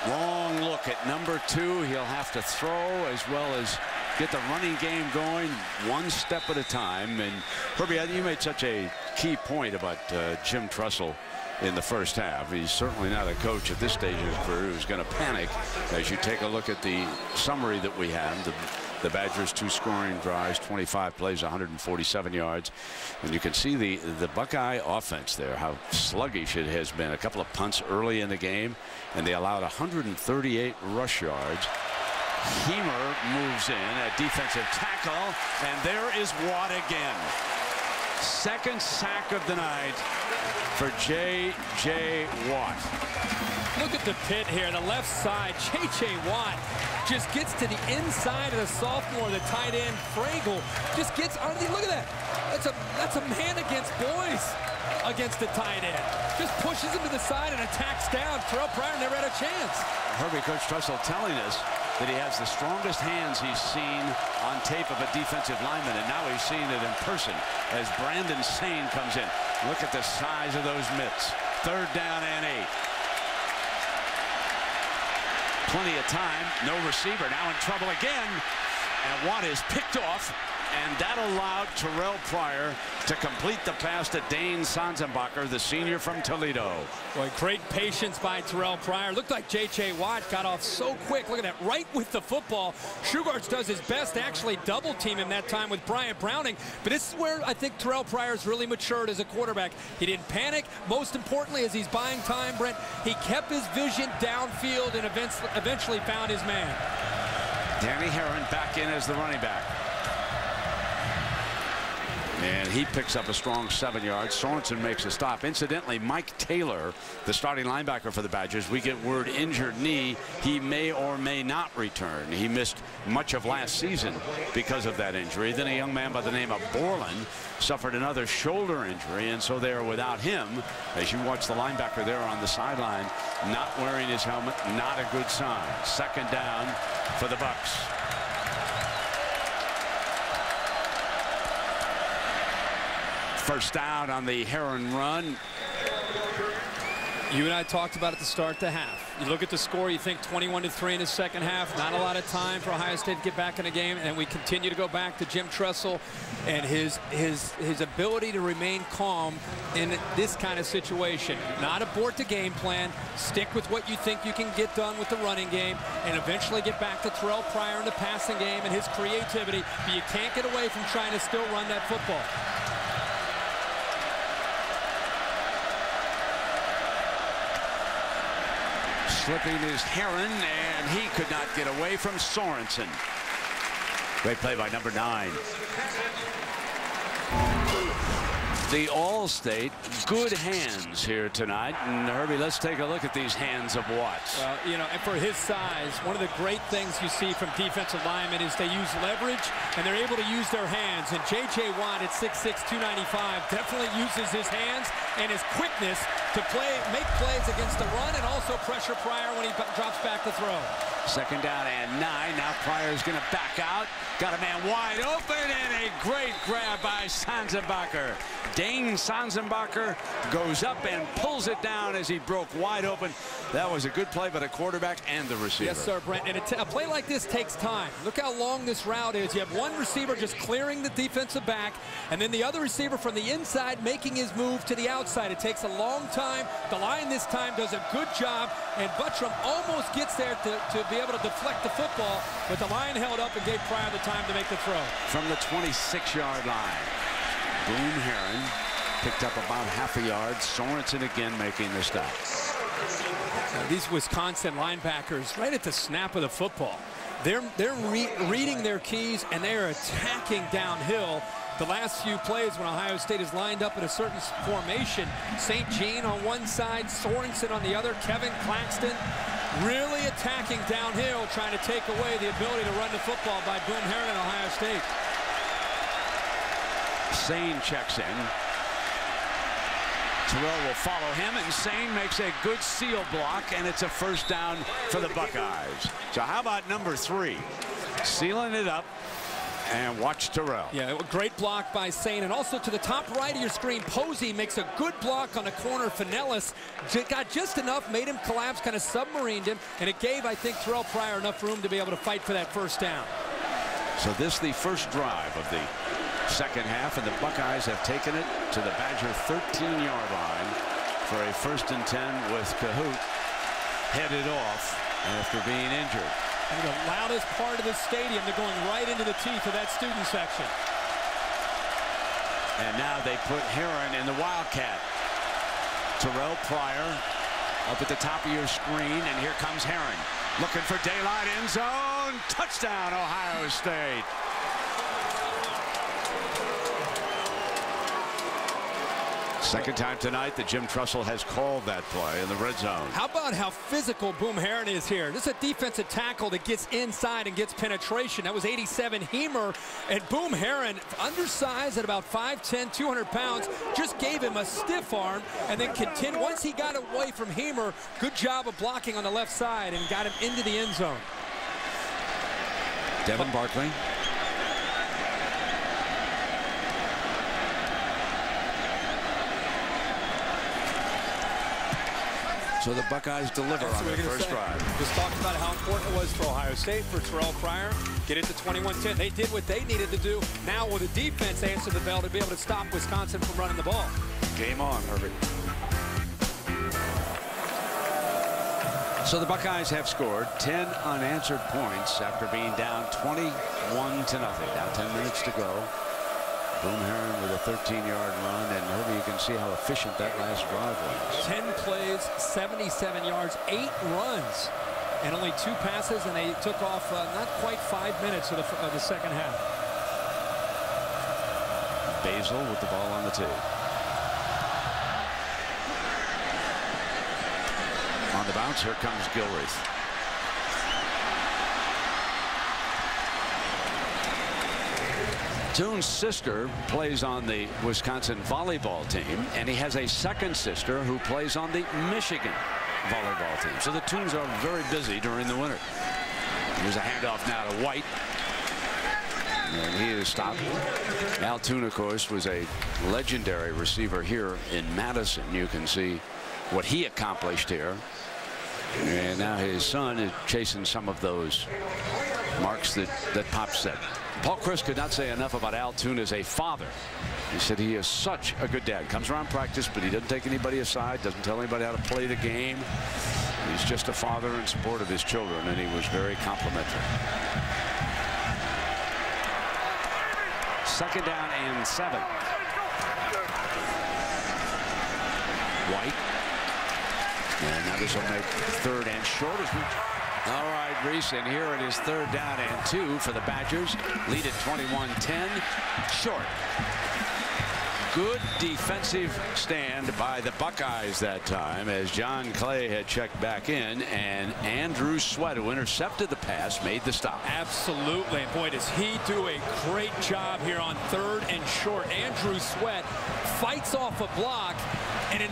long look at #2. He'll have to throw as well as get the running game going one step at a time. And Herbie, you made such a key point about Jim Tressel in the first half. He's certainly not a coach at this stage of his career who's going to panic. As you take a look at the summary that we have, the Badgers 2 scoring drives, 25 plays, 147 yards. And you can see the Buckeye offense there, how sluggish it has been. A couple of punts early in the game, and they allowed 138 rush yards. Hemer moves in at defensive tackle, and there is Watt again. Second sack of the night for J.J. Watt. Look at the pit here, the left side. J.J. Watt just gets to the inside of the sophomore, the tight end, Fragel. Just gets underneath. Look at that. That's a man against boys against the tight end. Just pushes him to the side and attacks down. Terrelle Pryor never had a chance. Herbie, Coach Trussell telling us that he has the strongest hands he's seen on tape of a defensive lineman, and now he's seeing it in person as Brandon Sane comes in. Look at the size of those mitts. 3rd down and 8. Plenty of time. No receiver. Now in trouble again. And Watt is picked off. And that allowed Terrelle Pryor to complete the pass to Dane Sanzenbacher, the senior from Toledo. Boy, great patience by Terrelle Pryor. Looked like J.J. Watt got off so quick. Look at that, right with the football. Shugarts does his best to actually double team him that time with Bryant Browning. But this is where I think Terrelle Pryor's really matured as a quarterback. He didn't panic. Most importantly, as he's buying time, Brent, he kept his vision downfield and eventually found his man. Danny Herron back in as the running back. And he picks up a strong 7 yards. Sorensen makes a stop. Incidentally, Mike Taylor, the starting linebacker for the Badgers, we get word injured knee. He may or may not return. He missed much of last season because of that injury. Then a young man by the name of Borland suffered another shoulder injury, and so they are without him. As you watch the linebacker there on the sideline, not wearing his helmet, not a good sign. 2nd down for the Bucks. First down on the Herron run. You and I talked about at the start of the half. You look at the score, you think 21-3 in the second half. Not a lot of time for Ohio State to get back in the game, and we continue to go back to Jim Tressel and his ability to remain calm in this kind of situation. Not abort the game plan, stick with what you think you can get done with the running game, and eventually get back to Terrelle Pryor in the passing game and his creativity, but you can't get away from trying to still run that football. Slipping is Herron, and he could not get away from Sorensen. Great play by number 9. The All-State, good hands here tonight. And Herbie, let's take a look at these hands of Watts. Well, you know, and for his size, one of the great things you see from defensive linemen is they use leverage and they're able to use their hands. And J.J. Watt at 6'6", 295 definitely uses his hands and his quickness to make plays against the run and also pressure Pryor when he drops back to throw. 2nd down and 9. Now Pryor's going to back out. Got a man wide open, and a great grab by Sanzenbacher. Dane Sanzenbacher goes up and pulls it down as he broke wide open. That was a good play by the quarterback and the receiver. Yes, sir, Brent. And a play like this takes time. Look how long this route is. You have one receiver just clearing the defensive back, and then the other receiver from the inside making his move to the outside. It takes a long time. The line this time does a good job, and Buttram almost gets there to be able to deflect the football, but the line held up and gave Pryor the time to make the throw. From the 26-yard line, Boone Herron picked up about half a yard. Sorensen again making the stop. Now, these Wisconsin linebackers, right at the snap of the football, they're reading their keys, and they're attacking downhill. The last few plays when Ohio State is lined up in a certain formation, St. Jean on one side, Sorensen on the other, Kevin Claxton really attacking downhill, trying to take away the ability to run the football by Boone Herron and Ohio State. Sane checks in. Terrell will follow him, and Sane makes a good seal block, and it's a first down for the Buckeyes. So how about number 3? Sealing it up. And watch Terrell. Yeah, a great block by Sane. And also to the top right of your screen, Posey makes a good block on the corner. Finellis got just enough, made him collapse, kind of submarined him, and it gave, I think, Terrelle Pryor enough room to be able to fight for that first down. So this the first drive of the second half, and the Buckeyes have taken it to the Badger 13-yard line for a 1st and 10 with Cahoot headed off after being injured. And the loudest part of the stadium, they're going right into the teeth of that student section. And now they put Herron in the Wildcat. Terrelle Pryor up at the top of your screen, and here comes Herron. Looking for daylight end zone. zone. Touchdown, Ohio State. Second time tonight that Jim Tressel has called that play in the red zone. How about how physical Boom Herron is here? This is a defensive tackle that gets inside and gets penetration. That was 87 Hemer, and Boom Herron, undersized at about 5'10", 200 pounds, just gave him a stiff arm and then continued. Once he got away from Hemer, good job of blocking on the left side and got him into the end zone. Devin Barkley. So the Buckeyes deliver on their first drive. Just talked about how important it was for Ohio State, for Terrelle Pryor, get it to 21-10. They did what they needed to do. Now with the defense, they answered the bell to be able to stop Wisconsin from running the ball. Game on, Herbert. So the Buckeyes have scored 10 unanswered points after being down 21-0. Now 10 minutes to go. Boom Herron with a 13-yard run, and Herbie, you can see how efficient that last drive was. 10 plays, 77 yards, 8 runs, and only 2 passes, and they took off not quite 5 minutes of the second half. Basil with the ball on the tee. On the bounce, here comes Gilreath. Toone's sister plays on the Wisconsin volleyball team, and he has a second sister who plays on the Michigan volleyball team. So the Toones are very busy during the winter. There's a handoff now to White. And he is stopped. Al Toone, of course, was a legendary receiver here in Madison. You can see what he accomplished here. And now his son is chasing some of those marks that Pop said. Paul Chris could not say enough about Al Toone as a father. He said he is such a good dad. Comes around practice, but he doesn't take anybody aside, doesn't tell anybody how to play the game. He's just a father in support of his children, and he was very complimentary. Second down and 7. White. And now this will make third and short as we... All right, Reese, and here it is third down and 2 for the Badgers. Lead at 21-10. Short. Good defensive stand by the Buckeyes that time as John Clay had checked back in, and Andrew Sweat, who intercepted the pass, made the stop. Absolutely. And boy, does he do a great job here on third and short. Andrew Sweat fights off a block. And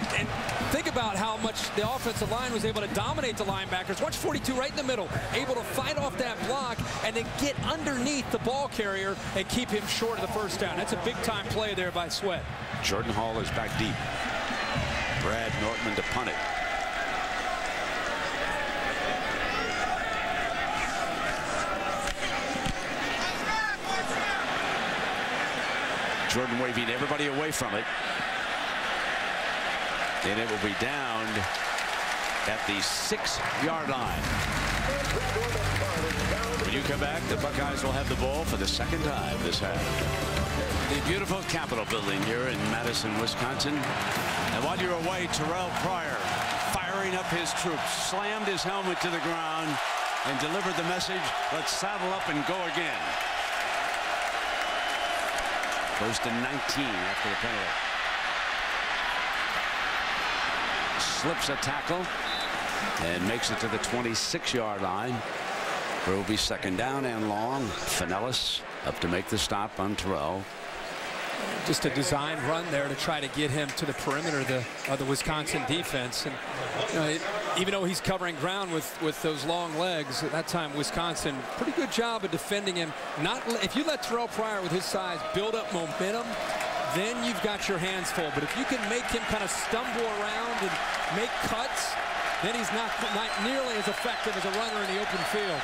think about how much the offensive line was able to dominate the linebackers. Watch 42 right in the middle, able to fight off that block and then get underneath the ball carrier and keep him short of the first down. That's a big-time play there by Sweat. Jordan Hall is back deep. Brad Nortman to punt it. Jordan waving everybody away from it. And it will be downed at the 6-yard line. When you come back, the Buckeyes will have the ball for the second time this half. The beautiful Capitol building here in Madison, Wisconsin. And while you're away, Terrelle Pryor firing up his troops, slammed his helmet to the ground and delivered the message, let's saddle up and go again. First and 19 after the penalty. Slips a tackle and makes it to the 26-yard line, where it will be second down and long. Finellis up to make the stop on Terrelle. Just a design run there to try to get him to the perimeter of the Wisconsin defense. And you know, even though he's covering ground with those long legs, at that time Wisconsin, pretty good job of defending him. If you let Terrelle Pryor with his size build up momentum, then you've got your hands full. But if you can make him kind of stumble around and make cuts, then he's not nearly as effective as a runner in the open field.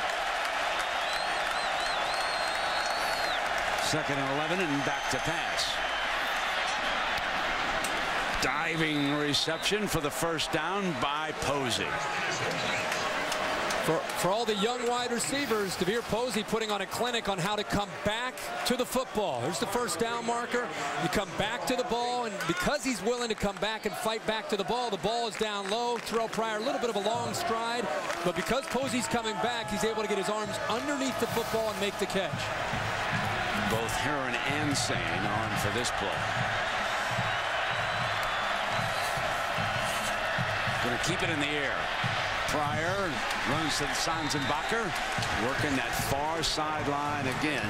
Second and 11 and back to pass. Diving reception for the first down by Posey. For all the young wide receivers, Devere Posey putting on a clinic on how to come back to the football. There's the first down marker. You come back to the ball, and because he's willing to come back and fight back to the ball is down low. Terrelle Pryor, a little bit of a long stride, but because Posey's coming back, he's able to get his arms underneath the football and make the catch. Both Heron and Sane on for this play. Going to keep it in the air. Pryor runs to Sanzenbacher, working that far sideline again,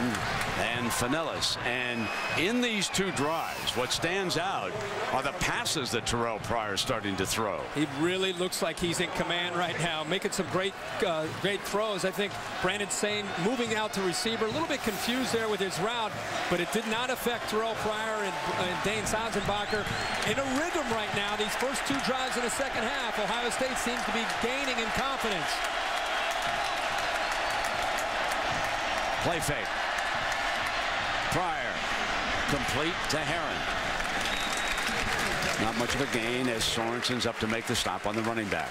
and Finellis. And in these two drives, what stands out are the passes that Terrelle Pryor is starting to throw. He really looks like he's in command right now, making some great throws. I think Brandon Sane moving out to receiver, a little bit confused there with his route, but it did not affect Terrelle Pryor and Dane Sanzenbacher in a rhythm right now. These first two drives in the second half, Ohio State seems to be gaining in confidence. Play fake. Pryor complete to Heron. Not much of a gain as Sorensen's up to make the stop on the running back.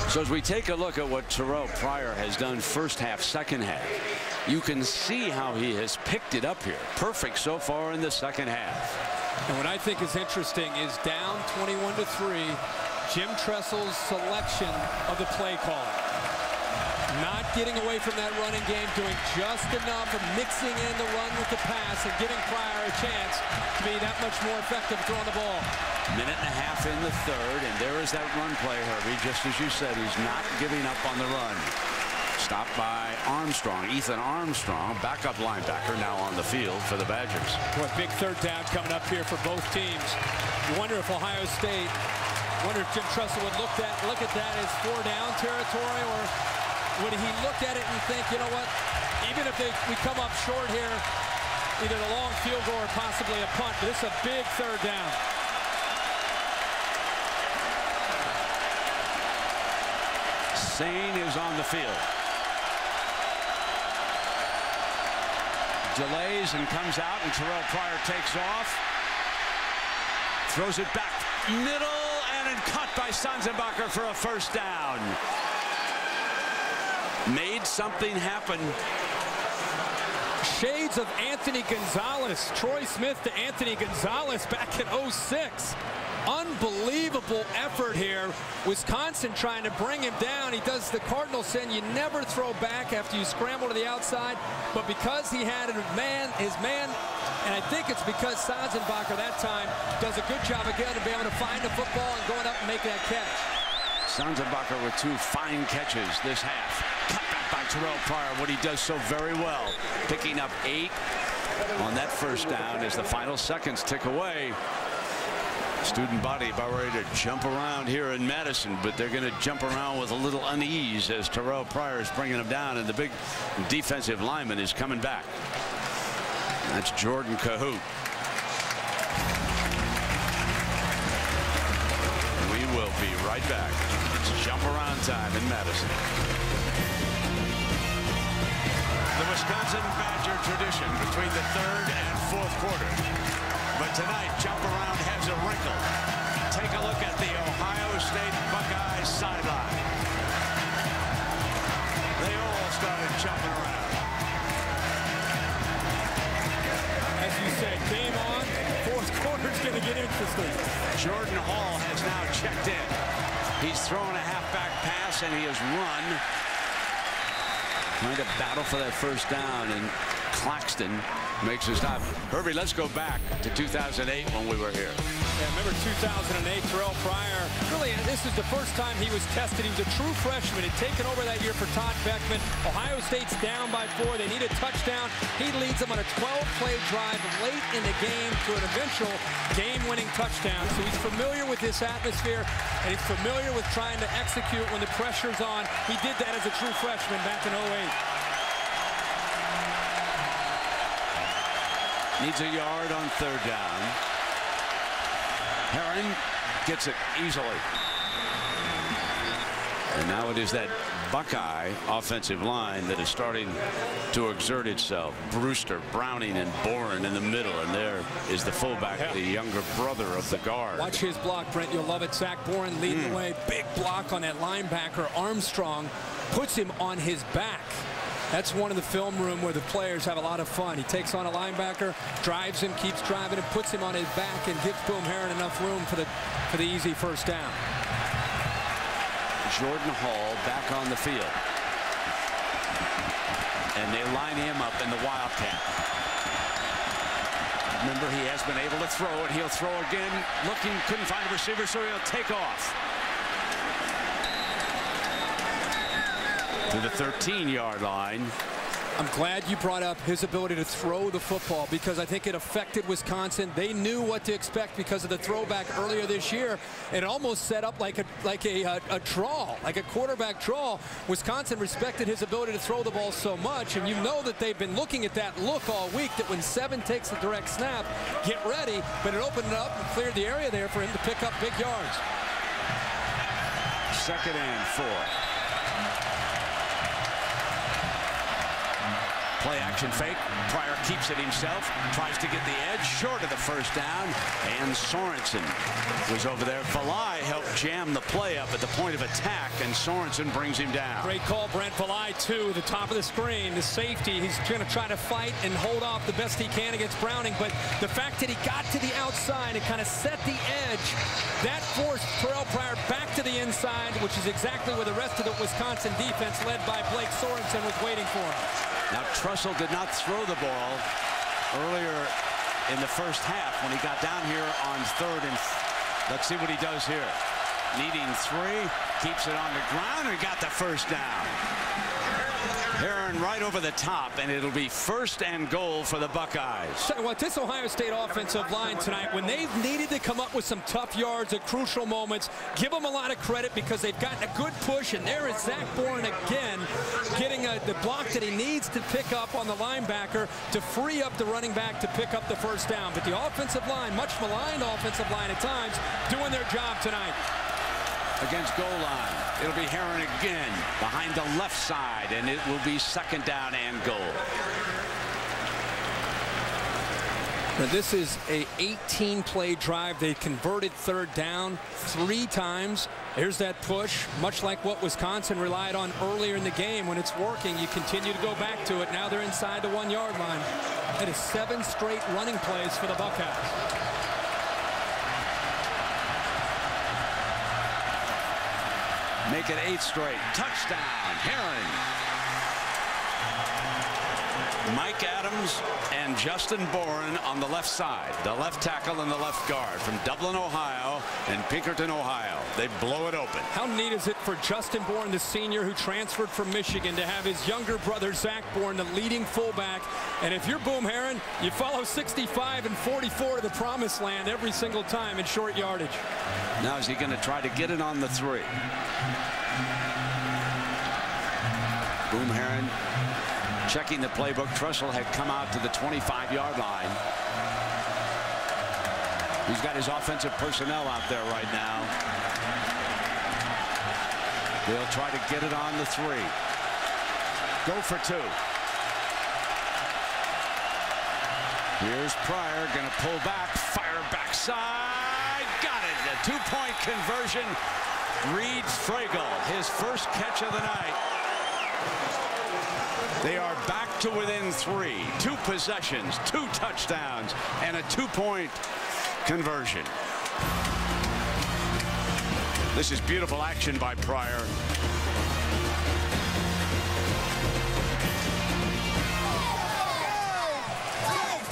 So as we take a look at what Terrelle Pryor has done first half, second half, you can see how he has picked it up here. Perfect so far in the second half. And what I think is interesting is down 21-3, Jim Tressel's selection of the play caller. Not getting away from that running game, doing just enough of mixing in the run with the pass and giving Pryor a chance to be that much more effective throwing the ball. Minute and a half in the third, and there is that run play, Herbie. Just as you said, he's not giving up on the run. Stopped by Armstrong, Ethan Armstrong, backup linebacker, now on the field for the Badgers. Boy, big third down coming up here for both teams. You wonder if Ohio State, wonder if Jim Tressel would look at that as 4-down territory, or would he look at it and think, you know what, even if we come up short here, either the long field goal or possibly a punt, but this is a big third down. Sane is on the field. Delays and comes out, and Terrelle Pryor takes off. Throws it back middle, and then cut by Sanzenbacher for a first down. Made something happen. Shades of Anthony Gonzalez. Troy Smith to Anthony Gonzalez back in 06. Unbelievable effort here. Wisconsin trying to bring him down. He does the Cardinal sin. You never throw back after you scramble to the outside. But because he had his man, and I think it's because Sanzenbacher that time does a good job again of being able to find the football and going up and making that catch. Sanzenbacher with two fine catches this half. Cut back by Terrelle Pryor, what he does so very well. Picking up 8 on that first down as the final seconds tick away. Student body about ready to jump around here in Madison, but they're going to jump around with a little unease as Terrelle Pryor is bringing them down, and the big defensive lineman is coming back. That's Jordan Cahoot. We will be right back. It's jump around time in Madison. The Wisconsin Badger tradition between the third and fourth quarter. But tonight, jump around has a wrinkle. Take a look at the Ohio State Buckeyes sideline. They all started jumping around. As you said, game on. Fourth quarter's going to get interesting. Jordan Hall has now checked in. He's thrown a halfback pass, and he has run. Trying to battle for that first down, and Claxton makes a stop. Herbie, let's go back to 2008 when we were here. Yeah, remember 2008, Terrelle Pryor. Really, this is the first time he was tested. He was a true freshman. He'd taken over that year for Todd Beckman. Ohio State's down by 4. They need a touchdown. He leads them on a 12-play drive late in the game to an eventual game-winning touchdown. So he's familiar with this atmosphere, and he's familiar with trying to execute when the pressure's on. He did that as a true freshman back in 08. Needs a yard on third down. Heron gets it easily. And now it is that Buckeye offensive line that is starting to exert itself. Brewster, Browning, and Boren in the middle, and there is the fullback, the younger brother of the guard. Watch his block, Brent. You'll love it. Zach Boren leading the way. Big block on that linebacker. Armstrong puts him on his back. That's one in the film room where the players have a lot of fun. He takes on a linebacker, drives him, keeps driving him, puts him on his back, and gives Boom Herron enough room for the easy first down. Jordan Hall back on the field. And they line him up in the Wildcat. Remember, he has been able to throw, and he'll throw again. Looking, couldn't find a receiver, so he'll take off. To the 13-yard line. I'm glad you brought up his ability to throw the football, because I think it affected Wisconsin. They knew what to expect because of the throwback earlier this year. It almost set up like a draw, like a quarterback draw. Wisconsin respected his ability to throw the ball so much, and you know that they've been looking at that look all week, that when 7 takes the direct snap, get ready, but it opened it up and cleared the area there for him to pick up big yards. 2nd and 4. Play action fake. Pryor keeps it himself. Tries to get the edge. Short of the first down. And Sorensen was over there. Valai helped jam the play up at the point of attack, and Sorensen brings him down. Great call, Brent. Valai, too, the top of the screen. The safety. He's going to try to fight and hold off the best he can against Browning. But the fact that he got to the outside and kind of set the edge, that forced Terrelle Pryor back to the inside, which is exactly where the rest of the Wisconsin defense, led by Blake Sorensen, was waiting for him. Now, Trussell did not throw the ball earlier in the first half when he got down here on 3rd and let's see what he does here. Needing 3, keeps it on the ground, and got the first down. Herron right over the top, and it'll be 1st and goal for the Buckeyes. So what, this Ohio State offensive line tonight, when they've needed to come up with some tough yards at crucial moments, give them a lot of credit, because they've gotten a good push, and there is Zach Boren again getting the block that he needs to pick up on the linebacker to free up the running back to pick up the first down. But the offensive line, much maligned offensive line at times, doing their job tonight. Against goal line, it'll be Herron again behind the left side, and it will be 2nd down and goal. Now, this is a 18-play drive. They converted 3rd down 3 times. Here's that push, much like what Wisconsin relied on earlier in the game. When it's working, you continue to go back to it. Now they're inside the 1-yard line. That is 7 straight running plays for the Buckeyes. Make it 8 straight. Touchdown, Herron. Mike Adams and Justin Boren on the left side. The left tackle and the left guard from Dublin, Ohio, and Pinkerton, Ohio. They blow it open. How neat is it for Justin Boren, the senior who transferred from Michigan, to have his younger brother, Zach Boren, the leading fullback. And if you're Boom Herron, you follow 65 and 44 to the promised land every single time in short yardage. Now is he going to try to get it on the 3? Boom Herron checking the playbook. Trussell had come out to the 25-yard line. He's got his offensive personnel out there right now. They'll try to get it on the 3. Go for 2. Here's Pryor, going to pull back, fire backside. Got it. A 2-point conversion. Reed Fragel, his first catch of the night. They are back to within 3. 2 possessions, 2 touchdowns, and a 2-point conversion. This is beautiful action by Pryor.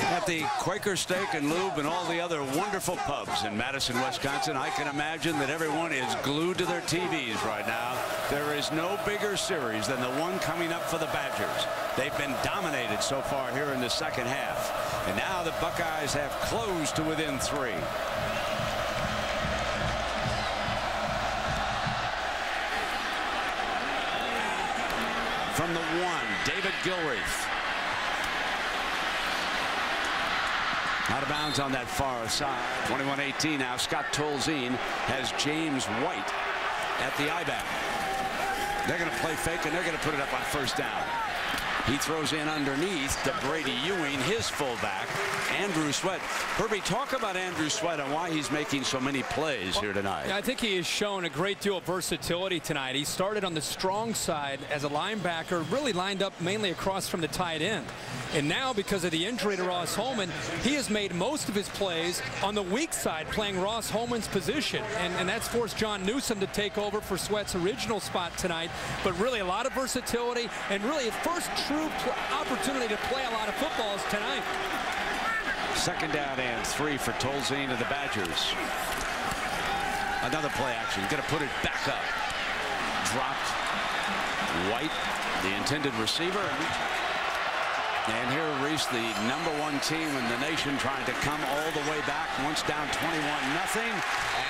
At the Quaker Steak and Lube and all the other wonderful pubs in Madison, Wisconsin, I can imagine that everyone is glued to their TVs right now. There is no bigger series than the one coming up for the Badgers. They've been dominated so far here in the second half. And now the Buckeyes have closed to within 3. From the 1, David Gilreath. Out of bounds on that far side. 21-18 now. Scott Tolzien has James White at the I-back. They're going to play fake, and they're going to put it up on first down. He throws in underneath to Brady Ewing, his fullback, Andrew Sweat. Herbie, talk about Andrew Sweat and why he's making so many plays here tonight. Yeah, I think he has shown a great deal of versatility tonight. He started on the strong side as a linebacker, really lined up mainly across from the tight end. And now, because of the injury to Ross Holman, he has made most of his plays on the weak side, playing Ross Holman's position. And that's forced John Newsom to take over for Sweat's original spot tonight. But really a lot of versatility, and really a first true opportunity to play a lot of footballs tonight. Second down and 3 for Tolzien and the Badgers. Another play action. Going to put it back up. Dropped. White, the intended receiver. And here Reese, the #1 team in the nation, trying to come all the way back. Once down 21-0.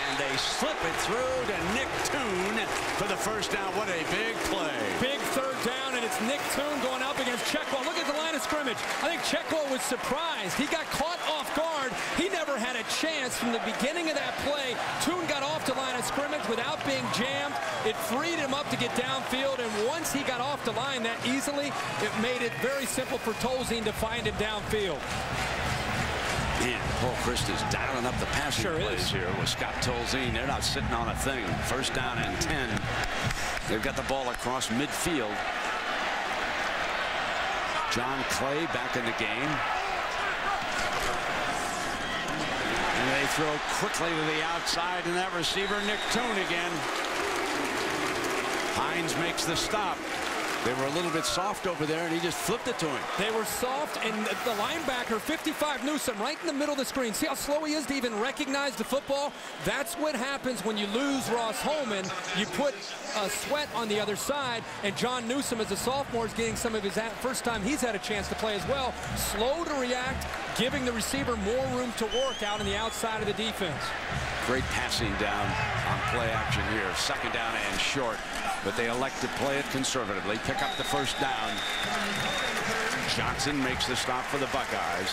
And they slip it through to Nick Toon for the first down. What a big play. Big third down, and it's Nick Toon going up against Checkwell. Look at the line of scrimmage. I think Checkwell was surprised. He got caught off guard. He never had a chance from the beginning of that play. Toon got off the line of scrimmage without being jammed. It freed him up to get downfield, and once he got off the line that easily, it made it very simple for Tolzien to find him downfield. Man, Paul Christ is dialing up the passing plays here with Scott Tolzien. They're not sitting on a thing. First down and 10. They've got the ball across midfield. John Clay back in the game. And they throw quickly to the outside, and that receiver, Nick Toon again. Hines makes the stop. They were a little bit soft over there, and he just flipped it to him. They were soft, and the linebacker, 55 Newsom, right in the middle of the screen. See how slow he is to even recognize the football? That's what happens when you lose Ross Holman. You put Sweat on the other side, and John Newsom, as a sophomore, is getting some of his first time he's had a chance to play as well. Slow to react, giving the receiver more room to work out on the outside of the defense. Great passing down on play action here. Second down and short, but they elect to play it conservatively. Pick up the first down. Johnson makes the stop for the Buckeyes.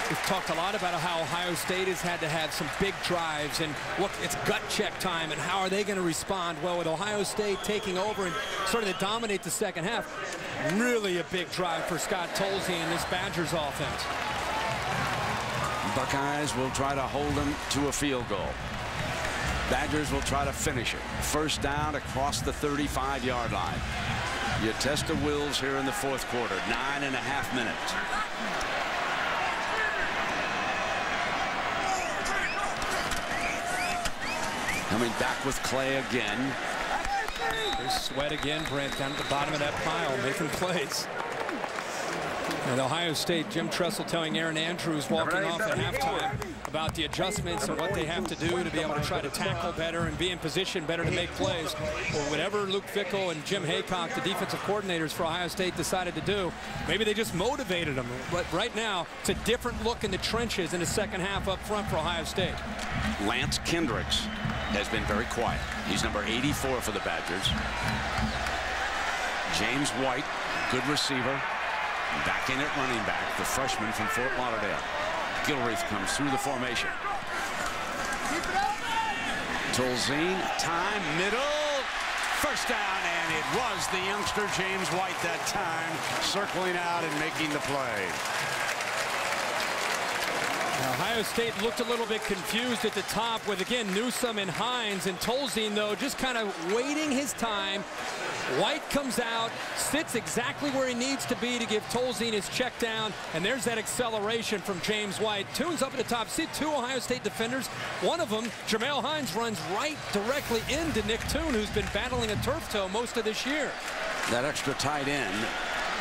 We've talked a lot about how Ohio State has had to have some big drives, and look, it's gut check time, and how are they going to respond? Well, with Ohio State taking over and starting to dominate the second half, really a big drive for Scott Tolzien and this Badgers offense. Buckeyes will try to hold them to a field goal. Badgers will try to finish it. First down across the 35-yard line. You test the wills here in the fourth quarter. 9.5 minutes. Coming back with Clay again. There's Sweat again, Brent, down at the bottom of that pile, making plays. And Ohio State, Jim Tressel telling Aaron Andrews walking off at halftime about the adjustments and what they have to do to be able to try to tackle better and be in position better to make plays. Or whatever Luke Fickell and Jim Haycock, the defensive coordinators for Ohio State, decided to do, maybe they just motivated them. But right now, it's a different look in the trenches in the second half up front for Ohio State. Lance Kendricks has been very quiet. He's number 84 for the Badgers. James White, good receiver. Back in at running back, the freshman from Fort Lauderdale. Gilreath comes through the formation. Tolzien, time, middle, first down, and it was the youngster James White that time, circling out and making the play. Ohio State looked a little bit confused at the top with, again, Newsom and Hines, and Tolzien, though, just kind of waiting his time. White comes out, sits exactly where he needs to be to give Tolzien his check down, and there's that acceleration from James White. Toon's up at the top. See two Ohio State defenders. One of them, Jamel Hines, runs right directly into Nick Toon, who's been battling a turf toe most of this year. That extra tight end,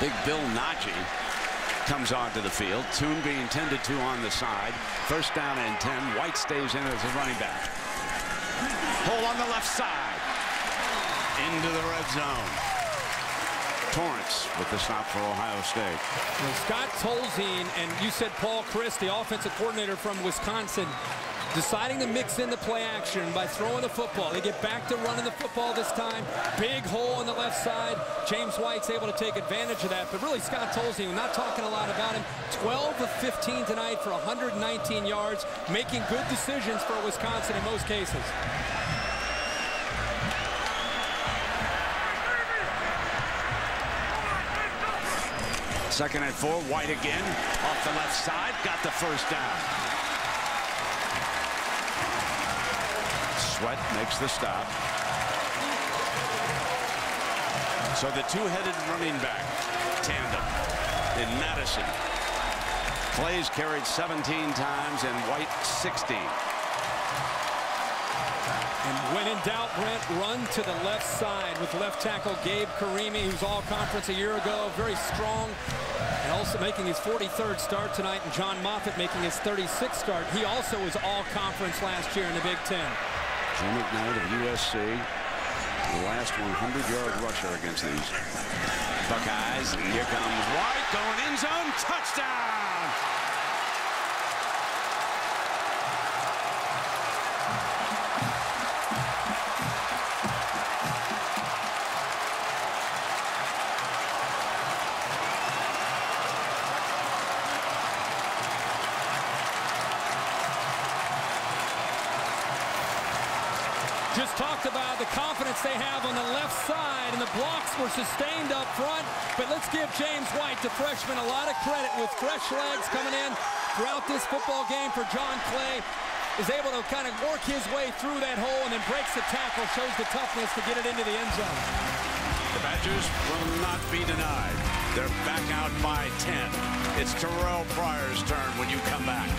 big Bill Najee, comes onto the field. Toon being tended to on the side. First down and 10. White stays in as a running back. Hole on the left side. Into the red zone. Torrance with the stop for Ohio State. Well, Scott Tolzien, and you said Paul Christ, the offensive coordinator from Wisconsin, deciding to mix in the play action by throwing the football. They get back to running the football this time. Big hole on the left side. James White's able to take advantage of that. But really, Scott Tolzien, we're not talking a lot about him. 12 of 15 tonight for 119 yards, making good decisions for Wisconsin in most cases. 2nd and 4. White again off the left side. Got the first down. Sweat makes the stop. So the two-headed running back tandem in Madison. Clay's carried 17 times and White 16. And when in doubt, Brent, run to the left side with left tackle Gabe Karimi, who's all-conference a year ago, very strong, and also making his 43rd start tonight, and John Moffitt making his 36th start. He also was all-conference last year in the Big Ten. Jim McKnight of USC, the last 100-yard rusher against these Buckeyes. And here comes White, going end zone, touchdown! Just talked about the confidence they have on the left side, and the blocks were sustained up front. But let's give James White, the freshman, a lot of credit with fresh legs coming in throughout this football game for John Clay. Is able to kind of work his way through that hole and then breaks the tackle, shows the toughness to get it into the end zone. The Badgers will not be denied. They're back out by 10. It's Terrelle Pryor's turn when you come back.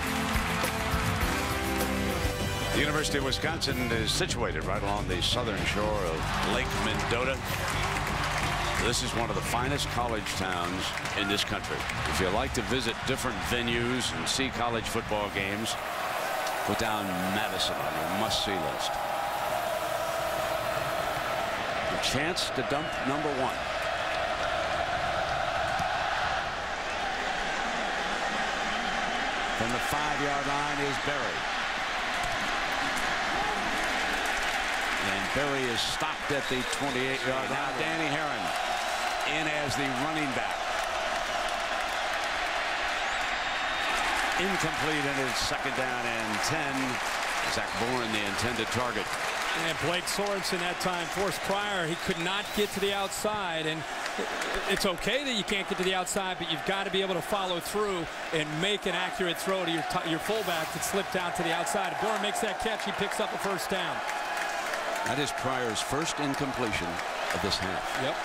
The University of Wisconsin is situated right along the southern shore of Lake Mendota. This is one of the finest college towns in this country. If you like to visit different venues and see college football games, put down Madison on your must-see list. A chance to dump number 1. From the 5-yard line is Berry. And Berry is stopped at the 28-yard line. Now Danny Herron in as the running back. Incomplete, and it's 2nd down and 10. Zach Bourne, the intended target. And Blake Sorensen that time forced Pryor. He could not get to the outside, and it's okay that you can't get to the outside, but you've got to be able to follow through and make an accurate throw to your fullback that slipped out to the outside. If Bourne makes that catch, he picks up a first down. That is Pryor's first incompletion of this half. Yep.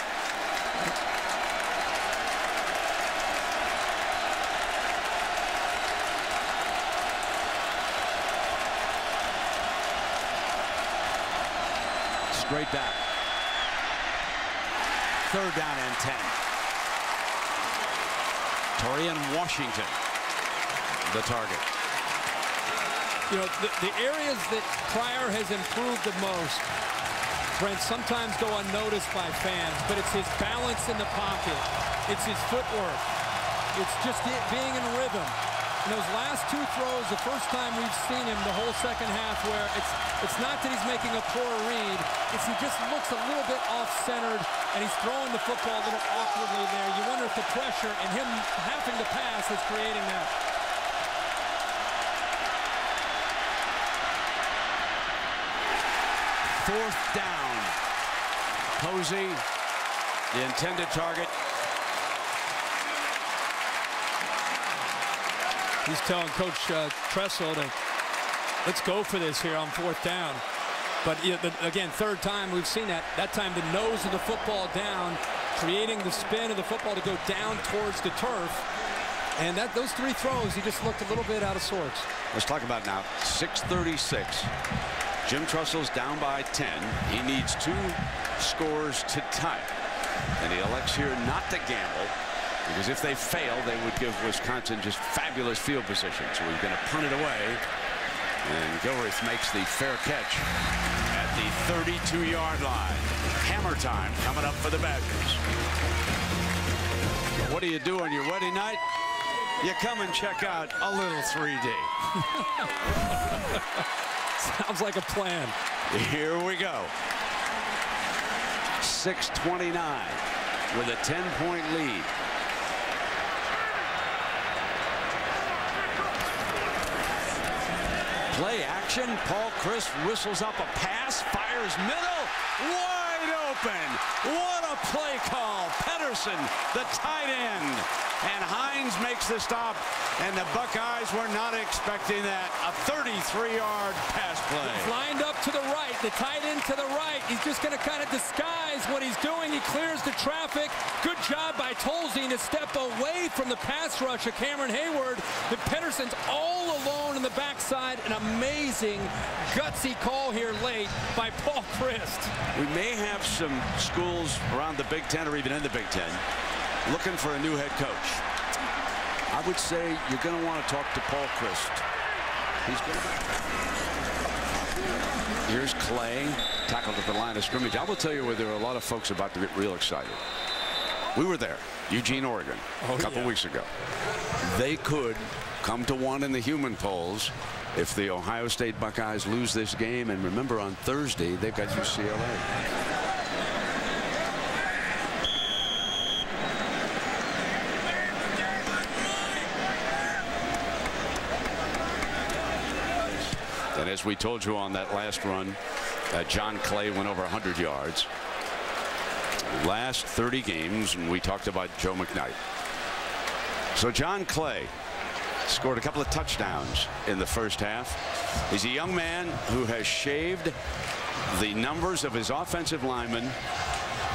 Straight back. 3rd down and 10. Torian Washington, the target. You know, the areas that Pryor has improved the most, Brent, sometimes go unnoticed by fans, but it's his balance in the pocket. It's his footwork. It's just being in rhythm. In those last 2 throws, the first time we've seen him the whole second half, where it's not that he's making a poor read, it's he just looks a little bit off-centered, and he's throwing the football a little awkwardly there. You wonder if the pressure and him having to pass is creating that. 4th down. Posey, the intended target. He's telling Coach Tressel to let's go for this here on 4th down. But again, 3rd time we've seen that. That time the nose of the football down, creating the spin of the football to go down towards the turf. And those 3 throws, he just looked a little bit out of sorts. Let's talk about now 6:36. Jim Tressel's down by 10. He needs 2 scores to tie. And he elects here not to gamble, because if they fail, they would give Wisconsin just fabulous field position. So he's going to punt it away. And Gilreath makes the fair catch at the 32-yard line. Hammer time coming up for the Badgers. What do you do on your wedding night? You come and check out a little 3D. Sounds like a plan. Here we go. 6:29 with a 10-point lead. Play action. Paul Chryst whistles up a pass, fires middle, wide open. What a play call. Pedersen, the tight end. And Hines makes the stop. And the Buckeyes were not expecting that. A 33-yard pass play. He's lined up to the right. The tight end to the right. He's just going to kind of disguise what he's doing. He clears the traffic. Good job by Tolzien to step away from the pass rush of Cameron Hayward. But Pedersen's all alone in the backside. An amazing, gutsy call here late by Paul Christ. We may have some schools around the Big Ten or even in the Big Ten looking for a new head coach. I would say you're going to want to talk to Paul Christ. He's going to... Here's Clay, tackled at the line of scrimmage. I will tell you where there are a lot of folks about to get real excited. We were there, Eugene, Oregon, a couple weeks ago. They could come to one in the human polls if the Ohio State Buckeyes lose this game. And remember, on Thursday, they've got UCLA. And as we told you on that last run, John Clay went over 100 yards. Last 30 games, and we talked about Joe McKnight. So John Clay scored a couple of touchdowns in the first half. He's a young man who has shaved the numbers of his offensive linemen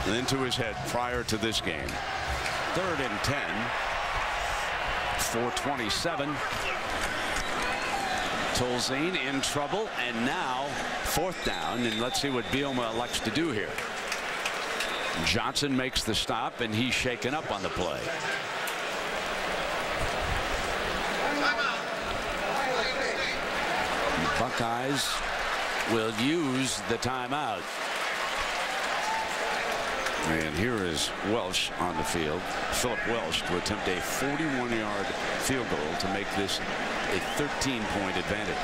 into his head prior to this game. 3rd and 10. 4:27. Tolzien in trouble, and now 4th down, and let's see what Bielema elects to do here. Johnson makes the stop, and he's shaken up on the play. Buckeyes will use the timeout. And here is Welsh on the field, Philip Welsh, to attempt a 41-yard field goal to make this a 13-point advantage.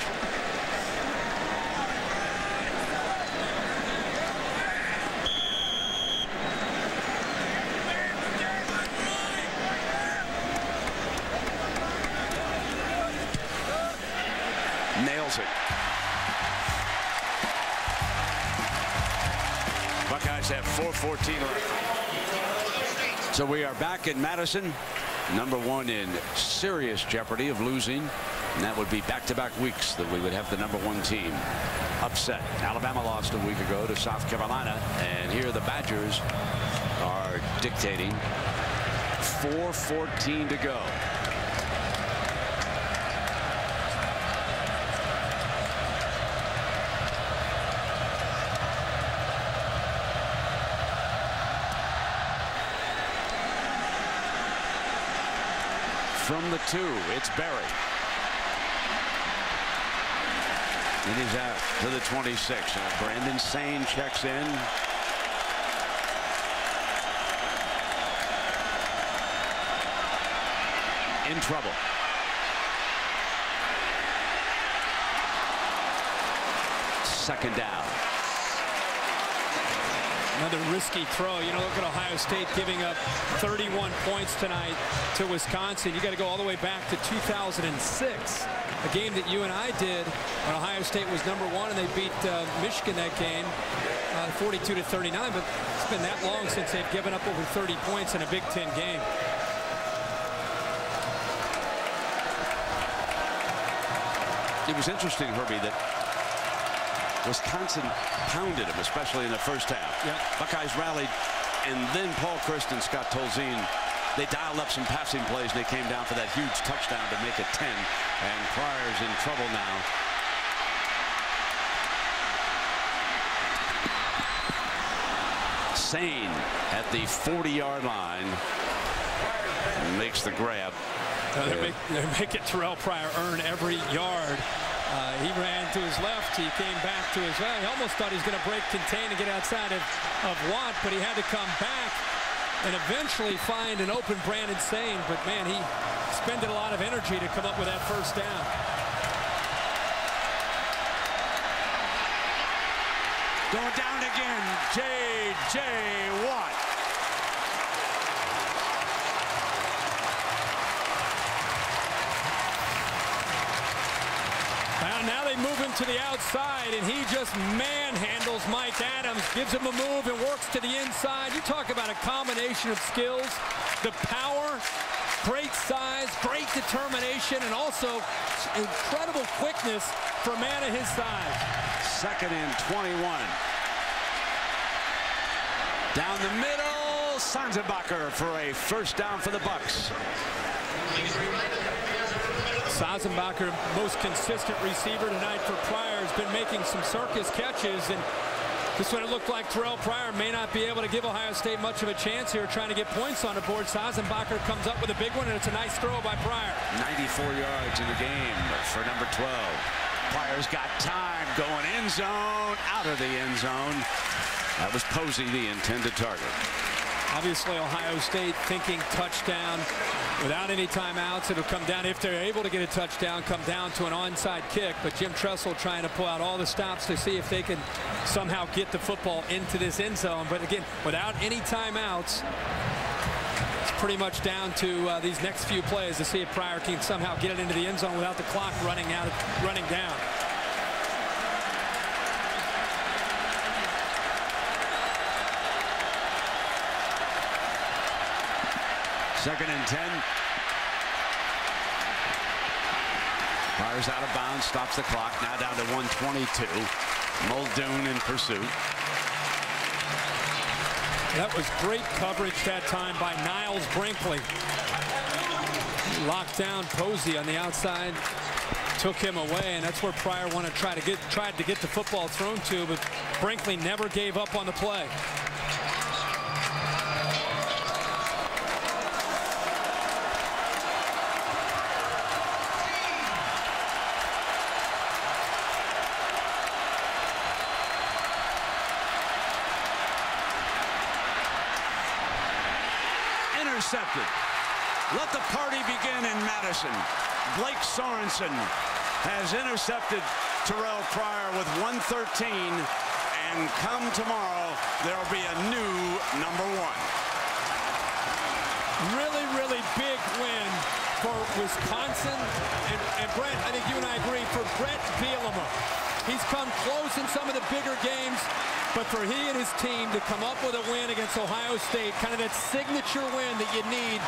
Nails it. Buckeyes have 4:14 left. So we are back in Madison. #1 in serious jeopardy of losing. And that would be back-to-back weeks that we would have the #1 team upset. Alabama lost a week ago to South Carolina. And here the Badgers are dictating. 4:14 to go. From the 2, it's Berry. And he's out to the 26. And Brandon Sane checks in. In trouble. Second down. Another risky throw. You know, look at Ohio State giving up 31 points tonight to Wisconsin. You got to go all the way back to 2006, a game that you and I did when Ohio State was #1, and they beat Michigan that game 42-39. But it's been that long since they've given up over 30 points in a Big Ten game. It was interesting, Herbie, that Wisconsin pounded them, especially in the first half. Yep. Buckeyes rallied, and then Paul Christ and Scott Tolzien, they dialed up some passing plays, and they came down for that huge touchdown to make it 10. And Pryor's in trouble now. Sane at the 40-yard line makes the grab. They make it Terrelle Pryor earn every yard. He ran to his left. He came back to his right. He almost thought he was going to break contain and get outside of Watt, but he had to come back and eventually find an open Brandon Sane. But, man, he expended a lot of energy to come up with that first down. Going down again, J.J. Watt. Now they move him to the outside, and he just manhandles Mike Adams, gives him a move, and works to the inside. You talk about a combination of skills, the power, great size, great determination, and also incredible quickness for a man of his size. 2nd and 21. Down the middle, Sanzenbacher for a first down for the Bucks. Sanzenbacher, most consistent receiver tonight for Pryor, has been making some circus catches, and this one it looked like Terrelle Pryor may not be able to give Ohio State much of a chance here trying to get points on the board. Sanzenbacher comes up with a big one, and it's a nice throw by Pryor. 94 yards in the game for number 12. Pryor's got time, going end zone, out of the end zone. That was Posey, the intended target. Obviously, Ohio State thinking touchdown without any timeouts. It'll come down, if they're able to get a touchdown, come down to an onside kick. But Jim Tressel trying to pull out all the stops to see if they can somehow get the football into this end zone. But again, without any timeouts, it's pretty much down to these next few plays to see if Pryor can somehow get it into the end zone without the clock running down. 2nd and 10. Pryor's out of bounds, stops the clock. Now down to 1:22. Muldoon in pursuit. That was great coverage that time by Niles Brinkley. Locked down Posey on the outside, took him away, and that's where Pryor tried to get the football thrown to, but Brinkley never gave up on the play. Intercepted. Let the party begin in Madison. Blake Sorensen has intercepted Terrelle Pryor with 1:13, and come tomorrow, there'll be a new number 1. Really big win for Wisconsin, and Brett, I think you and I agree, for Brett Bielema. He's come close in some of the bigger games, but for he and his team to come up with a win against Ohio State, kind of that signature win that you need,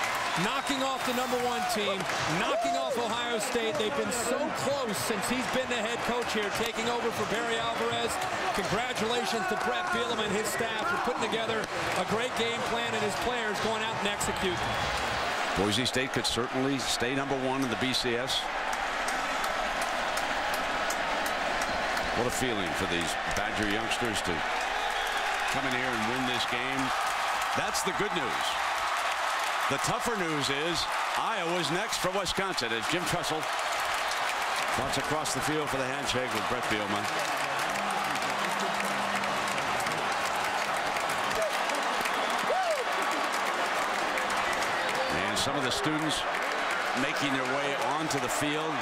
knocking off the number 1 team, knocking off Ohio State. They've been so close since he's been the head coach here, taking over for Barry Alvarez. Congratulations to Brett Bielema and his staff for putting together a great game plan, and his players going out and execute. Boise State could certainly stay number 1 in the BCS. What a feeling for these Badger youngsters to come in here and win this game. That's the good news. The tougher news is Iowa's next for Wisconsin as Jim Tressel walks across the field for the handshake with Brett Bielema. And some of the students making their way onto the field.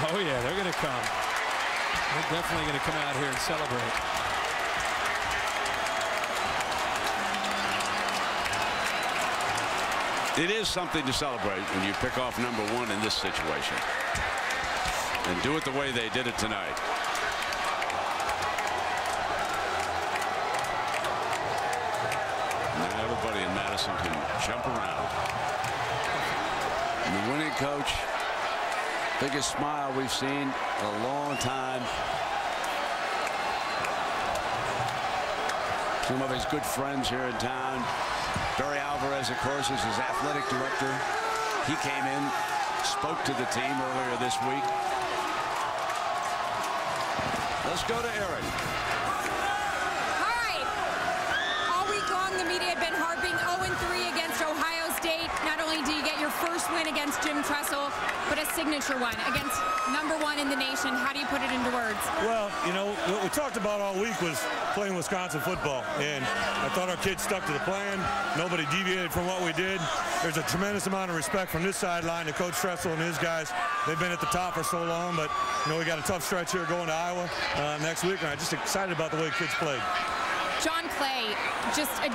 Oh yeah, they're going to come. They're definitely going to come out here and celebrate. It is something to celebrate when you pick off number 1 in this situation. And do it the way they did it tonight. Now everybody in Madison can jump around. And the winning coach, biggest smile we've seen in a long time. Some of his good friends here in town. Barry Alvarez, of course, is his athletic director. He came in, spoke to the team earlier this week. Let's go to Aaron. All right. All week long, the media had been harping 0-3 against Ohio State. Not only do you get your first win against Jim Tressel, but a signature one against number 1 in the nation. How do you put it into words? Well, you know, what we talked about all week was playing Wisconsin football, and I thought our kids stuck to the plan. Nobody deviated from what we did. There's a tremendous amount of respect from this sideline to Coach Tressel and his guys. They've been at the top for so long, but you know, we got a tough stretch here going to Iowa next week, and I'm just excited about the way kids played. John Clay, just a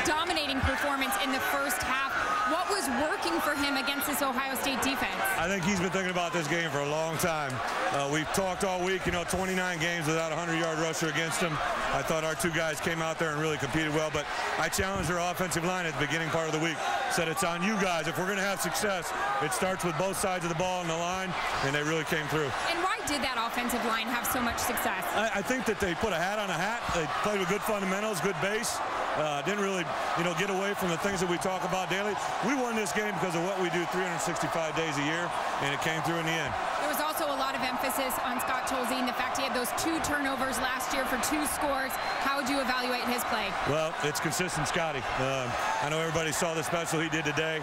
dominating performance in the first half. What was working for him against this Ohio State defense? I think he's been thinking about this game for a long time. We've talked all week, 29 games without a 100-yard rusher against him. I thought our two guys came out there and really competed well, but I challenged their offensive line at the beginning part of the week. Said it's on you guys. If we're going to have success, it starts with both sides of the ball on the line, and they really came through. And why did that offensive line have so much success? I think that they put a hat on a hat. They played with good fundamentals, good base. Didn't really, get away from the things that we talk about daily. We won this game because of what we do 365 days a year, and it came through in the end. There was also a lot of emphasis on Scott Tolzien, the fact he had those 2 turnovers last year for 2 scores. How would you evaluate his play? Well, it's consistent, Scotty. I know everybody saw the special he did today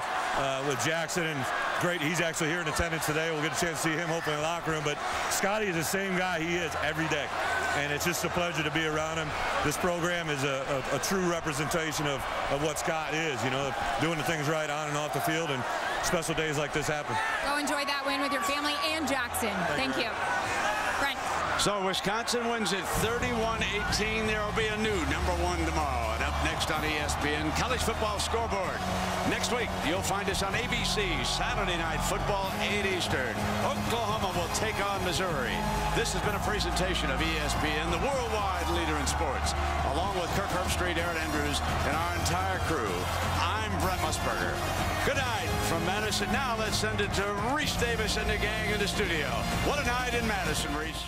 with Jackson, and great. He's actually here in attendance today. We'll get a chance to see him hopefully in the locker room. But Scotty is the same guy he is every day, and it's just a pleasure to be around him. This program is a true representation of what Scott is, doing the things right on and off the field, and special days like this happen. Go enjoy that win with your family and Jackson. Thank you. Brent. So Wisconsin wins it 31-18. There will be a new #1 tomorrow. And up next on ESPN, College Football Scoreboard. Next week, you'll find us on ABC, Saturday Night Football, 8 Eastern. Oklahoma will take on Missouri. This has been a presentation of ESPN, the worldwide leader in sports. Along with Kirk Herbstreit, Aaron Andrews, and our entire crew, I'm Brent Musburger. Good night from Madison. Now let's send it to Reese Davis and the gang in the studio. What a night in Madison, Reese.